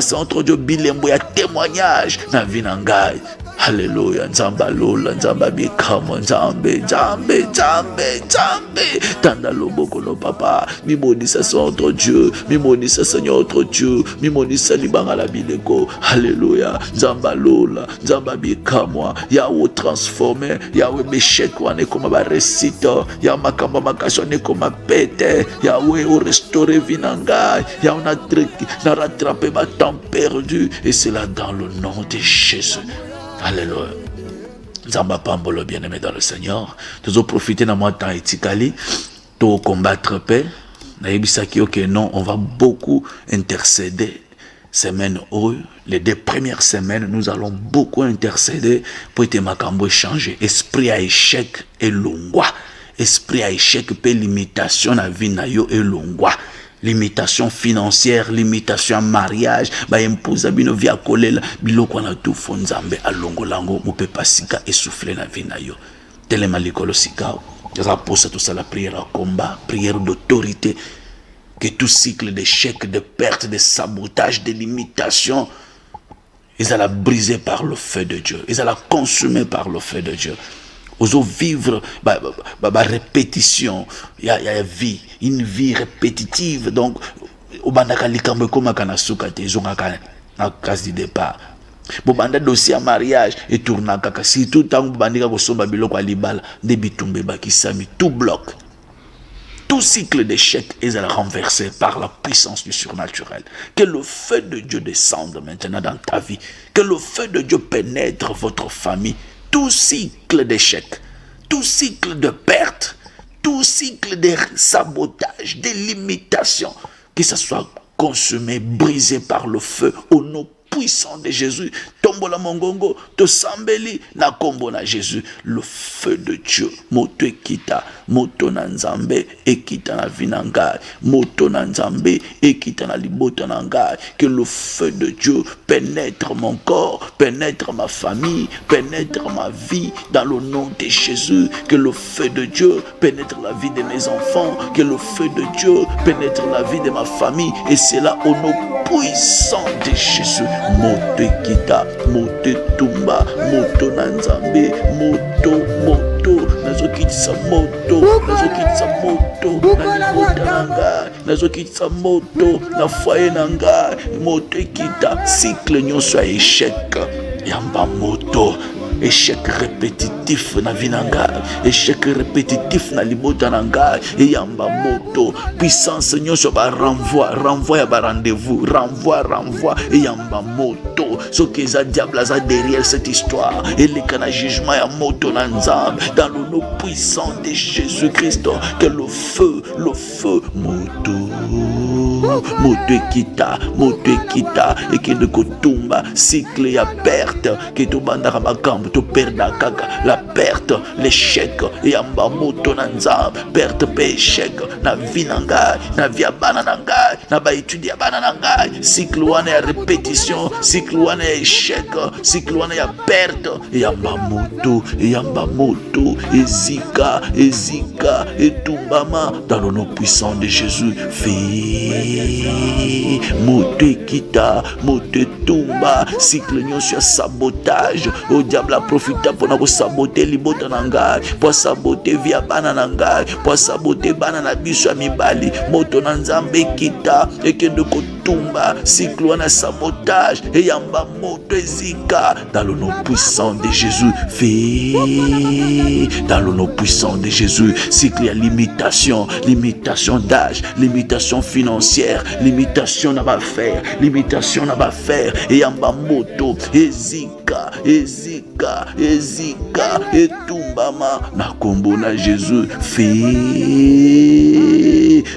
[SPEAKER 2] c'est entre Dieu, bilembo, il y a témoignage. Na vinangai. Alléluia, Nzamba Lola, Nzamba Bikamo, Nzambe, Tanda Loboko no papa, Mimonisa entre Dieu, Mimonisa Seigneur entre Dieu, Mimonisa Libanga la Bileko, Alléluia, Nzamba Lola, Nzamba Bikamo, Yahweh transformé, Yahweh Meshek wane comme ba récita, Yahweh Makamba Makashone comme pète, Yahweh au restauré Vinanga, Yahweh n'a rattrapé ma temps perdu, et c'est là dans le nom de Jésus. Alléluia. Zamba Pambolo, bien-aimé dans le Seigneur. Nous allons profiter de mon temps etikali pour combattre paix. Naïbisaki, ok, non, on va beaucoup intercéder. Semaine où, les 2 premières semaines, nous allons beaucoup intercéder pour que Makambo changer. Esprit à échec et longwa. Esprit à échec et limitation à vie nayo et longwa. Limitation financière, limitation à mariage, imposer bino via kolela biloko na tout fonzambe alongo lango mope pasika essouffler na vie na yo. Telema likolo sika. Ça pose tout ça la prière à combat, prière d'autorité, que tout cycle d'échec, de perte, de sabotage, de limitation, ils allaient briser par le feu de Dieu, ils allaient consumer par le feu de Dieu. Oso vivre répétition, il y a vie, une vie répétitive. Donc au bandaka likambo koma kana suka te zonga na case du départ. Bo banda dossier à mariage et tourna kaka si tout temps bandika ko somba biloko alibala de bitumbe bakisami tout bloc. Tout cycle d'échec est renversé par la puissance du surnaturel. Que le feu de Dieu descende maintenant dans ta vie. Que le feu de Dieu pénètre votre famille. Tout cycle d'échec, tout cycle de perte, tout cycle de sabotage, de limitation, que ça soit consumé, brisé par le feu au nom puissant de Jésus. Tombola mongongo, to sambeli na kombo na Jésus. Le feu de Dieu, moto ekita, moto na nzambe ekita na vinanga, moto na nzambe ekita na libota na ngai. Que le feu de Dieu pénètre mon corps, pénètre ma famille, pénètre ma vie dans le nom de Jésus. Que le feu de Dieu pénètre la vie de mes enfants, que le feu de Dieu pénètre la vie de ma famille, et c'est là au nom puissant de Jésus. Moto ekita, moto tumba, moto nanzambe, moto nazokitisa moto, nazokitisa moto na libota nanga, nazokitisa moto na foyer nanga. Moto ekita, cycle nyonso ya échec yamba moto. Échec répétitif na vinanga, échec répétitif na libota nanga, et yamba moto, puissance nyonso ba renvoi ya ba rendez-vous, renvoi, et yamba moto, ce que les diables a derrière cette histoire, et les canaux jugement ya moto na nzambe, dans le nom puissant de Jésus-Christ, que le feu, moto ekita, et que de kotumba, cycle ya perte, que to bandaka makambo, to perda kaka, la perte, l'échec, et yamba moto na nzambe, perte pe échec, na vie nangai, na vie abana nangai, na ba étude abana nangai, cycle wana ya répétition, cycle wana ya échec, cycle wana ya perte, et yamba moto, ezika, et tumbama, dans le nom puissant de Jésus. Moto ekita, moto tumba, cycle nyonso ya sabotage, au diable la profita pour na saboter libota na ngai, pour saboter via bana na ngai, pour saboter bana na biso ya mibali. Moto na nzambe kita ekende kotumba cycle na sabotage et yamba moto ezika dans le nom puissant de Jésus. Fais dans le nom puissant de Jésus. Cycle ya limitation d'âge, limitation financière, limitation na ba faire, limitation na ba faire et yamba moto ezika etumbama na kombo na Jésus. Fais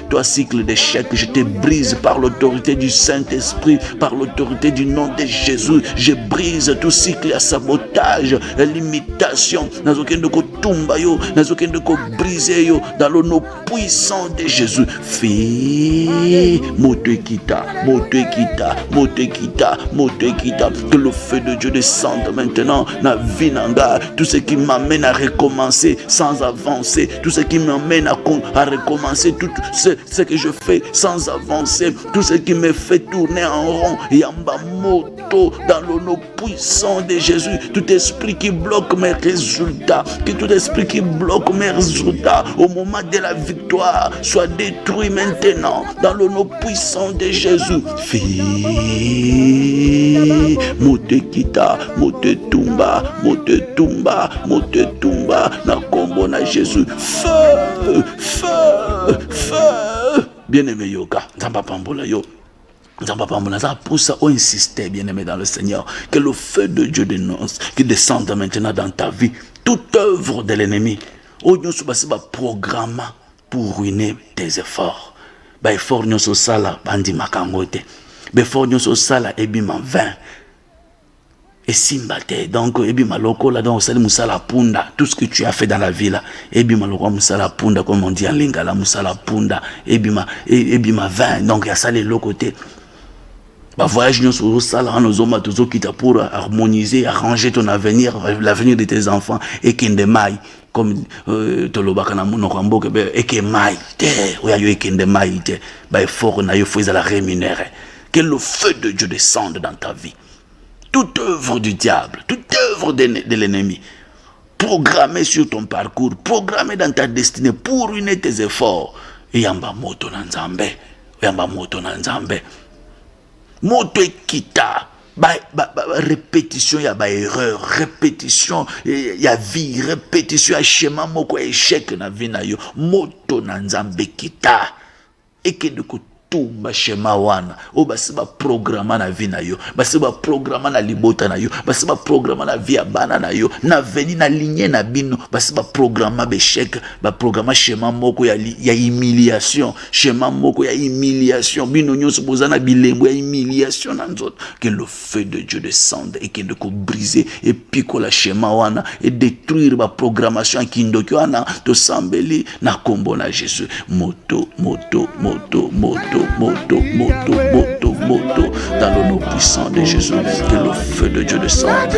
[SPEAKER 2] toi cycle d'échec, je te brise par l'autorité du Saint-Esprit, par l'autorité du nom de Jésus. Je brise tout cycle à sabotage, à limitation. Nazokende ko tumba yo, nazokende ko briser yo dans le nom puissant de Jésus. Fais moto ekita. Que le feu de Dieu descende maintenant dans la vie nanga. Tout ce qui m'amène à recommencer sans avancer, tout ce qui m'amène à recommencer tout ce que je fais sans avancer, tout ce qui me fait tourner en rond. Yamba moto dans le nom puissant de Jésus. Tout esprit qui bloque mes résultats, tout esprit qui bloque mes résultats au moment de la victoire soit détruit maintenant dans le nom puissant de Jésus. Motekita, motetumba, na kombo na Jésus. Feu. Bien-aimé yoga, Nzamba pambola yo. Pour ça, on insistait, bien-aimé dans le Seigneur, que le feu de Dieu dénonce, qui descende maintenant dans ta vie. Toute œuvre de l'ennemi, on va programme pour ruiner tes efforts. Effort nous so sala bandi makangote. Effort nous so sala ebima 20. Et simbate donc ebima loko là donc sali musala punda. Tout ce que tu as fait dans la vie là, ebima loko musala punda comme on dit en lingala musala punda. Ebima 20 donc ya sali lokote. Voyage nous sur ça là nos hommes tous qui t'a pour harmoniser, arranger ton avenir, l'avenir de tes enfants et qui ne maille comme tolobaka na munokambo ke et que maille te oya yo ekende maille te fort na yo faut la rémunérer. Que le feu de Dieu descende dans ta vie. Toute œuvre du diable, toute œuvre de l'ennemi programmée sur ton parcours, programmée dans ta destinée pour ruiner tes efforts. Yamba moto na nzambe. Moto ekita répétition ya erreur, répétition ya vie, répétition ya schéma moko échec na vie na yo. Moto na nzambe kita ekende tumba schéma wana o basi ba programme na vie na yo, basi ba programme na libota na yo, basi ba programme na vie ya bana na yo, na veni na lignée na bino, basi ba programme échec, ba programme schéma moko ya humiliation, schéma moko ya humiliation, bino nyonso bozana bilembo ya humiliation na nzoto. Que le feu de Dieu descende et que de ko briser et pico la schéma wana et détruire ba programmation kindoki wana to sambeli na kombo na Jésus. Moto dans le nom puissant de Jésus. Que le feu de Dieu descende,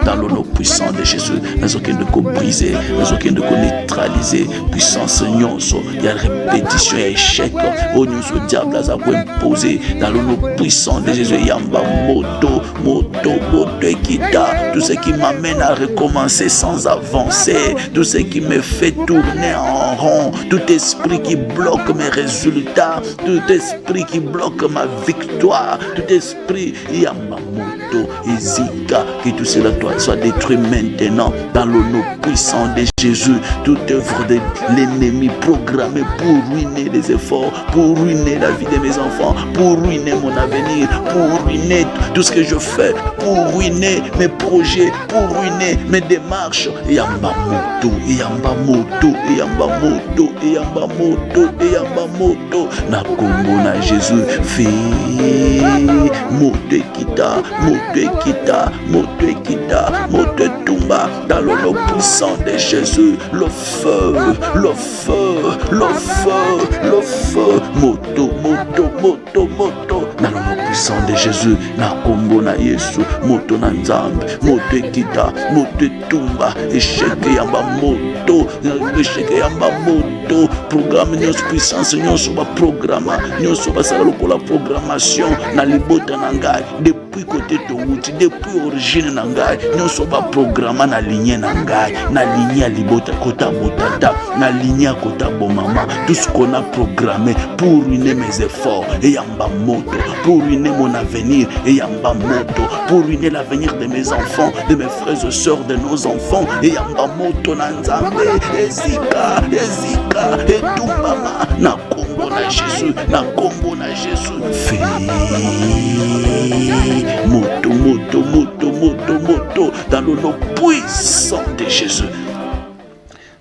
[SPEAKER 2] dans le nom puissant de Jésus. Nous aucun de quoi briser, nous aucun de quoi neutraliser puissance nyonso, il y a répétition et échec au nyonso diable a imposé dans le nom puissant de Jésus. Yamba moto ekita, tout ce qui m'amène à recommencer sans avancer, tout ce qui me fait tourner en rond, tout esprit qui bloque mes résultats, tout esprit qui bloque ma victoire, tout esprit Yamamoto, Ezika, que tout cela soit détruit maintenant dans le nom puissant de Jésus. Toute œuvre de l'ennemi programmée pour ruiner les efforts, pour ruiner la vie de mes enfants, pour ruiner mon avenir, pour ruiner tout ce que je fais, pour ruiner mes projets, pour ruiner mes démarches. Yamamoto, na kombo na Jésus. Fais moto tumba dans le nom puissant de Jésus. Le feu, moto dans le nom puissant de Jésus. Na kombo na Yesu, moto na nzambe, moto ekita, moto tumba, échec yamba moto, programme nyonso puissance nyonso ba programme nyonso ba sala lokola programmation na libota na ngai depuis côté to outi depuis origine na ngai nyonso ba programme na ligne na ngai na ligne ya libota kota botata na ligne ya kota bomama tout ce qu'on a programmé pour ruiner mes efforts et yamba moto pour ruiner mon avenir et yamba moto pour ruiner l'avenir de mes enfants de mes frères et sœurs de nos enfants et yamba moto na nzambe ezika et tout mama na kombo na Jésus na kombo na Jésus fais moto dans le nom puissant de Jésus.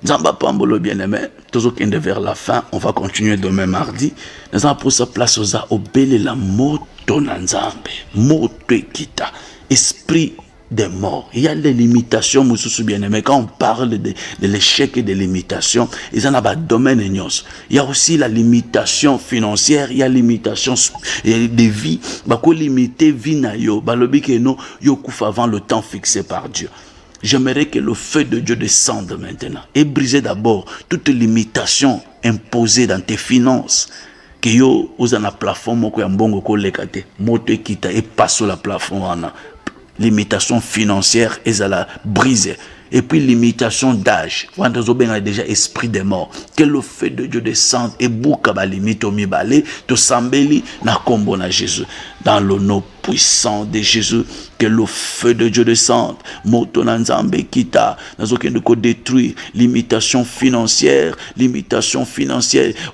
[SPEAKER 2] Nzamba Pambolo bien-aimé, toujours qu'il est vers la fin, on va continuer demain mardi. Nous allons pour sa place au bel la moto nanzambe, moto ekita, esprit des morts. Il y a des limitations, Moussou bien-aimé. Quand on parle de l'échec et des limitations, ils en ont un domaine. Il y a aussi la limitation financière, il y a la limitation de vie. Bako limiter vie na yo, balobi ke no yo kouf avant le temps fixé par Dieu. J'aimerais que le feu de Dieu descende maintenant et brise d'abord toute limitation imposée dans tes finances. Que yo osana plafond moko ya mbongo ko lekate, moto ekita et passe sur la plafond wana. Limitation financière et à la brise. Et puis limitation d'âge. On a déjà esprit des morts. Que le feu de Dieu descende et bouka ba limite au mibale. To sambeli na kombo na Jésus. Dans le nom puissant de Jésus. Que le feu de Dieu descende. Moto na nzambe kita. Nazo kende ko détruire. Limitation financière.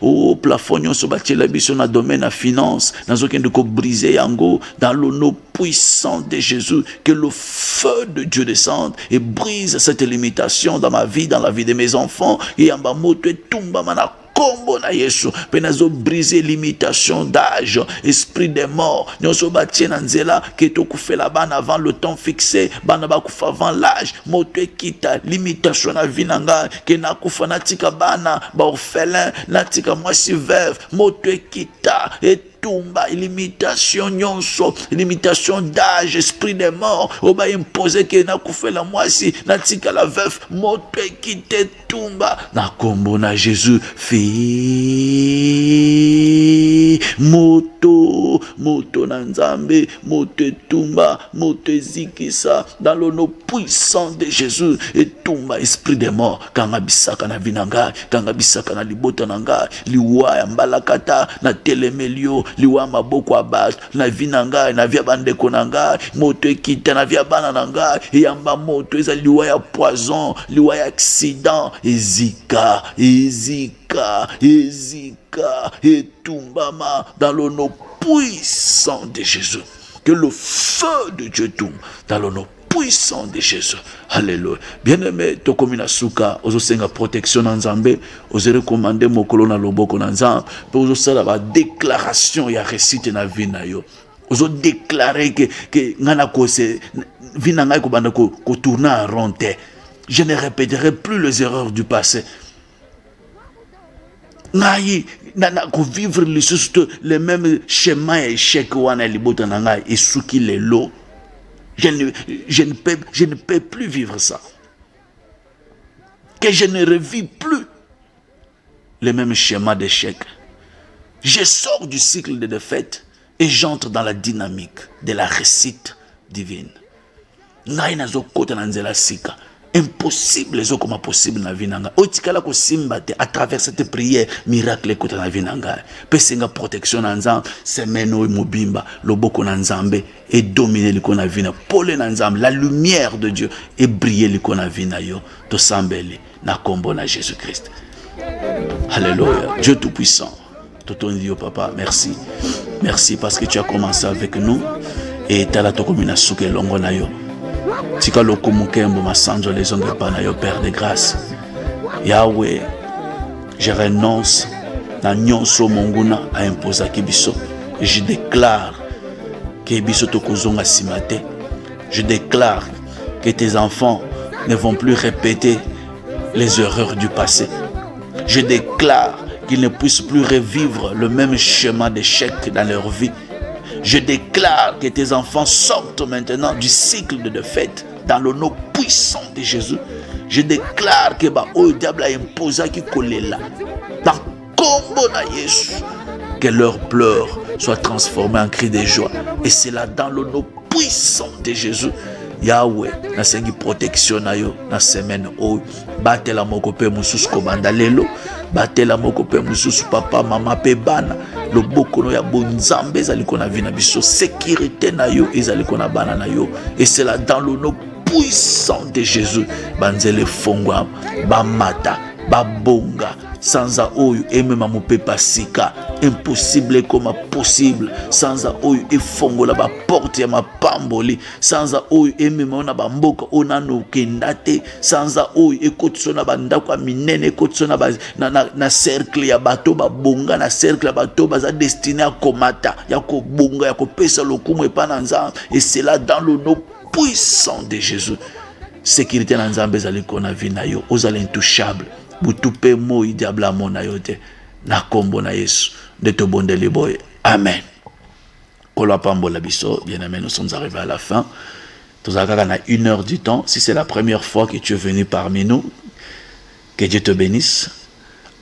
[SPEAKER 2] Oh, plafond nyonso batela biso na domaine na finance. Nazo kende ko briser yango. Dans le nom puissant de Jésus. Que le feu de Dieu descende et brise cette limitation dans ma vie, dans la vie de mes enfants. Et en bas, moto et tumba mana kombo na Yesu. Penazo briser limitation d'âge, esprit des morts. Nyonso batien na nzela ke to koufe la bana avant le temps fixé, bana ba koufa avant l'âge. Moto ekita limitation na vie nanga ke na koufa na tika bana ba orphelin, na tika mwasi veuve. Moto ekita et tumba limitation nyonso, limitation d'âge, esprit des morts. Oba imposer que na koufe la mwasi, na tika la veuve. Moto ekite tumba na kombo na Jésus. Moto na nzambe, moto etumba, moto ezikisa dans le nom puissant de Jésus. Etumba esprit des morts, kanga bisaka na vinanga, kanga bisaka na libota nanga, liwa ya mbalakata na telemelio, liwa maboko abat na vinanga na via bandeko nanga, moto ekita na via bana nanga, yamba moto eza liwa ya poison, liwa ya accident, ezika et tumbama dans le nom puissant de Jésus. Que le feu de Dieu tombe dans le nom puissant de Jésus. Alléluia. Bien-aimé, tokomina suka, ozo senga protection na nzambe, ozo recommander mokolo na loboko na nzambe, ozo sala ba déclaration ya récite na vie na yo. Ozo déclarer que ngana ko se vie na ngai ko banda ko tourner en rond. Je ne répéterai plus les erreurs du passé. Ngai nana ko vivre les mêmes schémas et échecs wana libota na ngai et souki les lots. Je ne peux plus vivre ça. Que je ne revis plus les mêmes schémas d'échecs. Je sors du cycle de défaite et j'entre dans la dynamique de la réussite divine. Ngai nazo kota na nzela sika. Impossible les comme possible na vie nanga. Otikala ko simbate à travers cette prière miracle ko na vie nanga. Pesinga protection na nzambe, semeno mobimba, loboko na nzambe et dominer liko na vie na pole na nzambe, la lumière de Dieu et briller liko na vie na yo. To sambeli na kombo na Jésus-Christ. Alléluia. Dieu tout puissant. Toto Dieu papa, merci. Merci parce que tu as commencé avec nous et tala to komina suke longo na yo. Tika loko mukembo masanjo les onge pana yo Père de grâce. Yahweh, je renonce na nyonso monguna a imposa kibiso. Je déclare que biso tokozonga simate. Je déclare que tes enfants ne vont plus répéter les erreurs du passé. Je déclare qu'ils ne puissent plus revivre le même schéma d'échec dans leur vie. Je déclare que tes enfants sortent maintenant du cycle de défaite dans le nom puissant de Jésus. Je déclare que le diable a imposé qui colle là. Dans combo na Yesu, que leurs pleurs soient transformés en cris de joie. Et c'est là dans le nom puissant de Jésus. Yahweh, na sengi protection na yo na semaine o batela moko pe mususu komanda lelo, batela moko pe mususu papa mama pe bana loboko no ya bonzambe ezali kona vina biso, sécurité na yo ezali kona bana na yo. Et c'est là dans le nom puissant de Jésus banzele fongwa bamata babonga sanza oyo emema mopepa sika impossible comme possible, sanza oyo efongola ba porte ya mapamboli, sanza oyo emema na bamboka onano kendate, sanza oyo ekotso na bandako ya minene, ekotso na cercle ya bato babonga, na cercle ya bato baza destiné à komata ya kobonga ya kopesa lokumu epa na nzambe. Et c'est là dans le nom puissant de Jésus, sécurité na nzambe ezali kona vina yo, ozali intouchable. Butupe moi diabla mona yote na kombo na Yesu de te bondeli boy. Amen. Kolo pambola biso, bien aimé, nous sommes arrivés à la fin. Nous avons 1 heure du temps. Si c'est la première fois que tu es venu parmi nous, que Dieu te bénisse.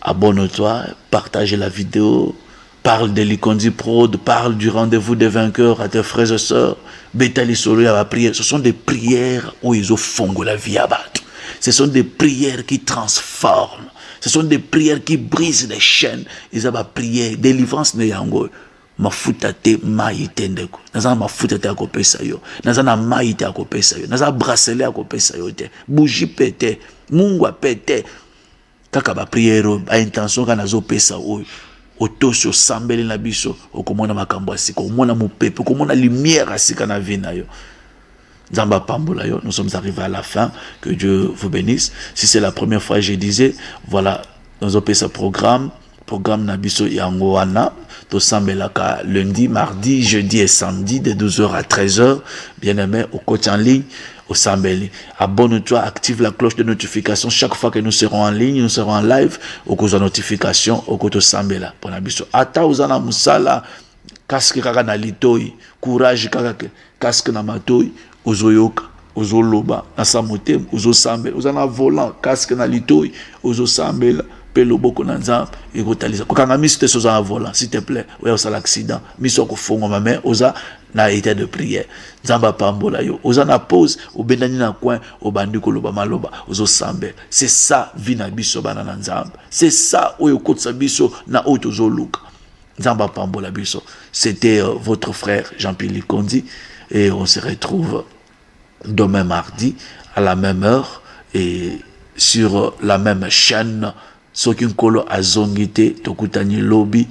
[SPEAKER 2] Abonne-toi, partage la vidéo, parle de l'Ikondi Prod, parle du rendez-vous des vainqueurs à tes frères et sœurs. Betali solo à la prière. Ce sont des prières où ils ont fongo la vie à battre. Ce sont des prières qui transforment. Ce sont des prières qui brisent les chaînes. Ils ont prié. Délivrance ne yango. Mafuta te maïte ndeko. Naza mafuta te akopesa yo. Naza na maïte akopesa yo. Naza bracelet akopesa yo te. Bougie pete. Mungu pete. Kaka ba prière ba intention kana zo pesa oyo. Otoso sambeli na biso. Okomona makambo asika. Okomona mopepe. Okomona lumière asika na vie na yo. Nous sommes arrivés à la fin. Que Dieu vous bénisse. Si c'est la première fois, je disais, voilà, nous avons fait ce programme Nabiso Yangoana, Tosambelaka lundi, mardi, jeudi et samedi, de 12h à 13h. Bien aimé, au coach en ligne, au Sambeli. Abonne-toi, active la cloche de notification. Chaque fois que nous serons en ligne, nous serons en live, au coach de notification, au coach Sambela. Pour Nabiso. Ata uzana musala, casque kaka na litoi, courage kaka casque na matoi. Ozoyoka, ozoloba, na samotem, ozosambela, ozana volant, casque na litoi, ozosambela, pelo boko na nzambe, ekotaliza. Kokanga miso te soza na volant, s'il te plaît, oya osala accident, miso kofongo ma main, oza na état de prière. Nzamba pambola yo, oza na pause, obendani na coin, obandi koloba maloba, ozosambela. C'est ça, vina biso bana na nzambe. C'est ça, oyo kotsa biso na oyo tozoluka. Nzamba pambola biso. C'était votre frère Jean-Pierre Likondi, et on se retrouve demain mardi à la même heure et sur la même chaîne. Soki nkolo azongite tokutani lobby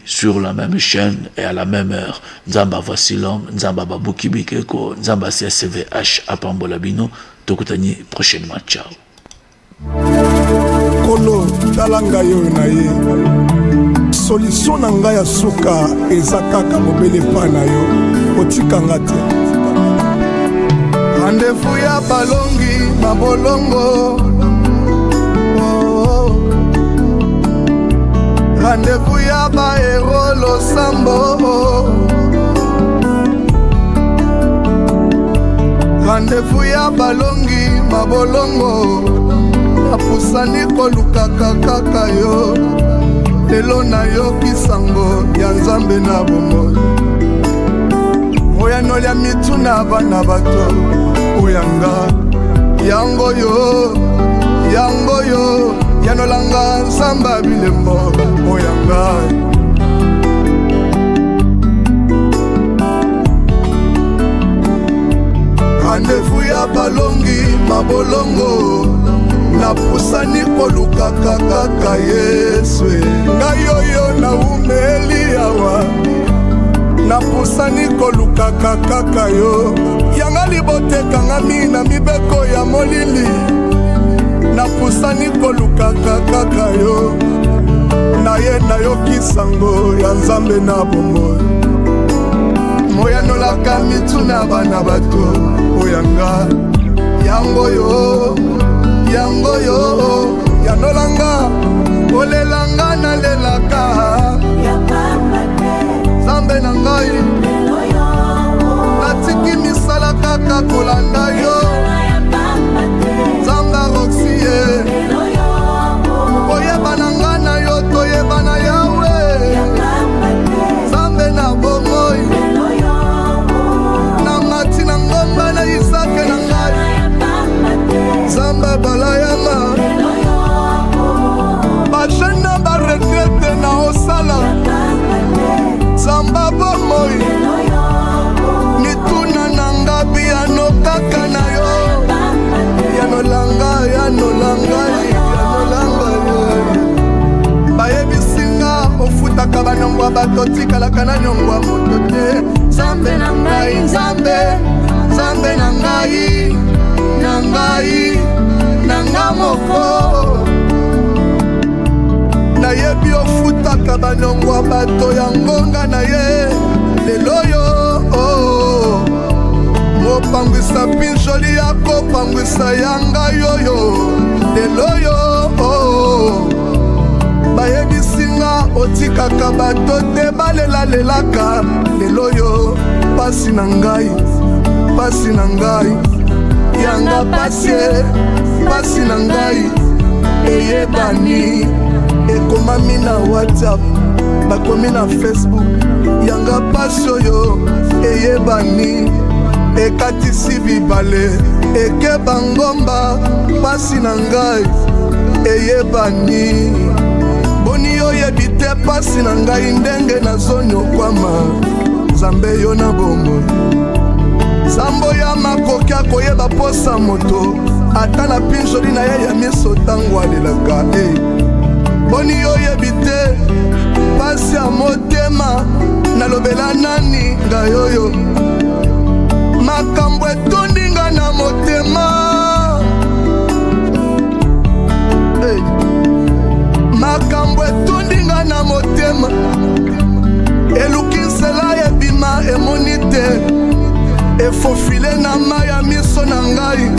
[SPEAKER 2] sur la même chaîne et à la même heure. Nzamba Vasilom, Nzamba Babuki Bikeko, Nzamba CSVH apambola bino tokutani prochainement. Ciao.
[SPEAKER 1] Kolo talanga yo na ye. Solution na ngai ya suka eza kaka mobele pa na yo otikanga te. Rendez-vous ya balongi mabolongo, rendez-vous ya baero losambo, rendez-vous ya balongi mabolongo, napusani kolukaka kaka yo. Lelo na yo kisango ya nzambe na bomoi, oyano ya mitu na bana bato oyanga yango yo yanolanga nzamba bilembo oyanga. Rendez-vous ya balongi mabolongo, napusani kolukaka kaka Yesu. Ngai oyo na umeli awa, napusani kolukaka kaka yo. Yanga libotekanga na mibeko ya molili, napusani kolukaka kaka yo. Naye na yo kisango ya nzambe na bomoi, moyanolaka mitu na bana bato oyanga yango yo yanolanga olelanga na lelaka zambe na ngai natiki misala kaka kolanda yo zanga roxie oyeba na nga na yo to bato tikalaka na nyongwa moto te. Nzambe na ngai, Nzambe, Nzambe na ngai, na ngai, na nga moko. Nayebi ofutaka banyongwa bato ya ngonga na ye. Lelo yo mopangwisa pinjoli ya kopangwisa yanga yoyo. Lelo yo bayebisinga otikaka bato te balelalelaka. Lelo yo pasi na ngai, pasi na ngai, yanga pasi na ngai eyebani. Ekomami na WhatsApp, bakomi na Facebook, yanga pasi oyo eyebani. Ekatisi bibale ekeba ngomba, pasi na ngai eyebani. Boni oyebi te pasi na ngai ndenge nazonyokwama. Nzambe yo na bomoi, Nzambo ya makoki akoyeba posa moto ata na pinjoli na ye ya miso ntango alelaka. Boni oyebi te pasi ya motema nalobela nani ngai oyo. Makambo etondi nga na motema, makambo etondi nga na motema. Eluki nsela ebima emoni te, efofile na mai ya miso na ngai.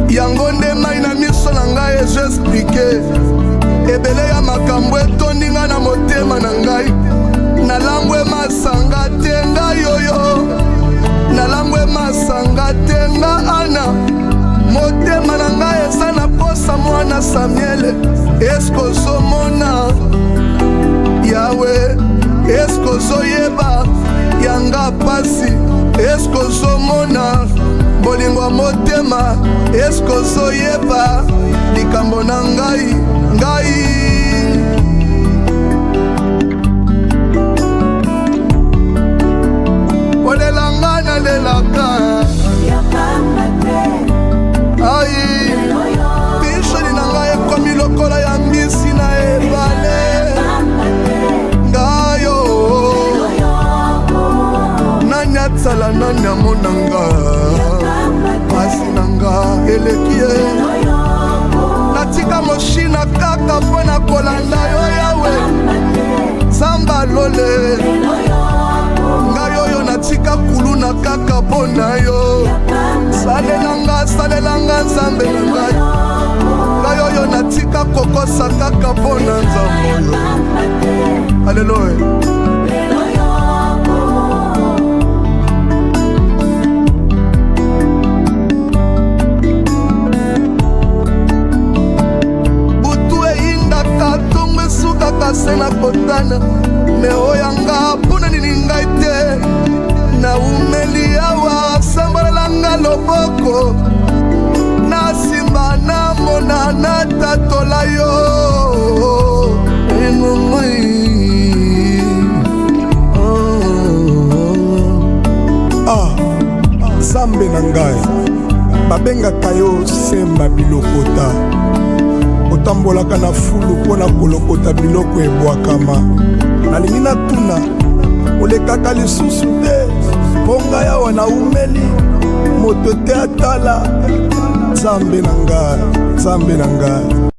[SPEAKER 1] Yango nde mai na miso na ngai ezoexplike. Ebele ya makambo etondi nga na motema na ngai. Nalangwe masanga te ngai oyo, nalangwe masanga te nga ana. Motema na ngai eza na posa mwana Samuele. Esko ozomona Yawe? Esko ozoyeba yanga pasi? Esko ozomona bolingo ya motema? Esko ozoyeba likambo na ngai? Olelanga nalelaka ai pinjoli na ngai ekomi lokola ya mbisi na ebale. Ngayo nani atsala nani amonanga? Pasi na nga eleki ye. Natika moshina kaka mpo na kolanda yo Yawe. Nzamba lole ngai oyo natika kuluna kaka mpo na yo. Salelanga Nzambe na ngai. Ngai oyo natika kokosa kaka mpo na Nzambe oyo. Haleluya. Se na kotana me oyanga mpona nini ngai te na umeli awa. Sambolelanga loboko nasimba namona natatola yo engomoi. Nzambe na ngai babengaka yo semba bilokota. Otambolaka na fulu mpona kolokota biloko ebwakama. Nalingi natuna olekaka lisusu te mpo ngai awa na umeli moto te atala. Nzambe na ngai, Nzambe na ngai.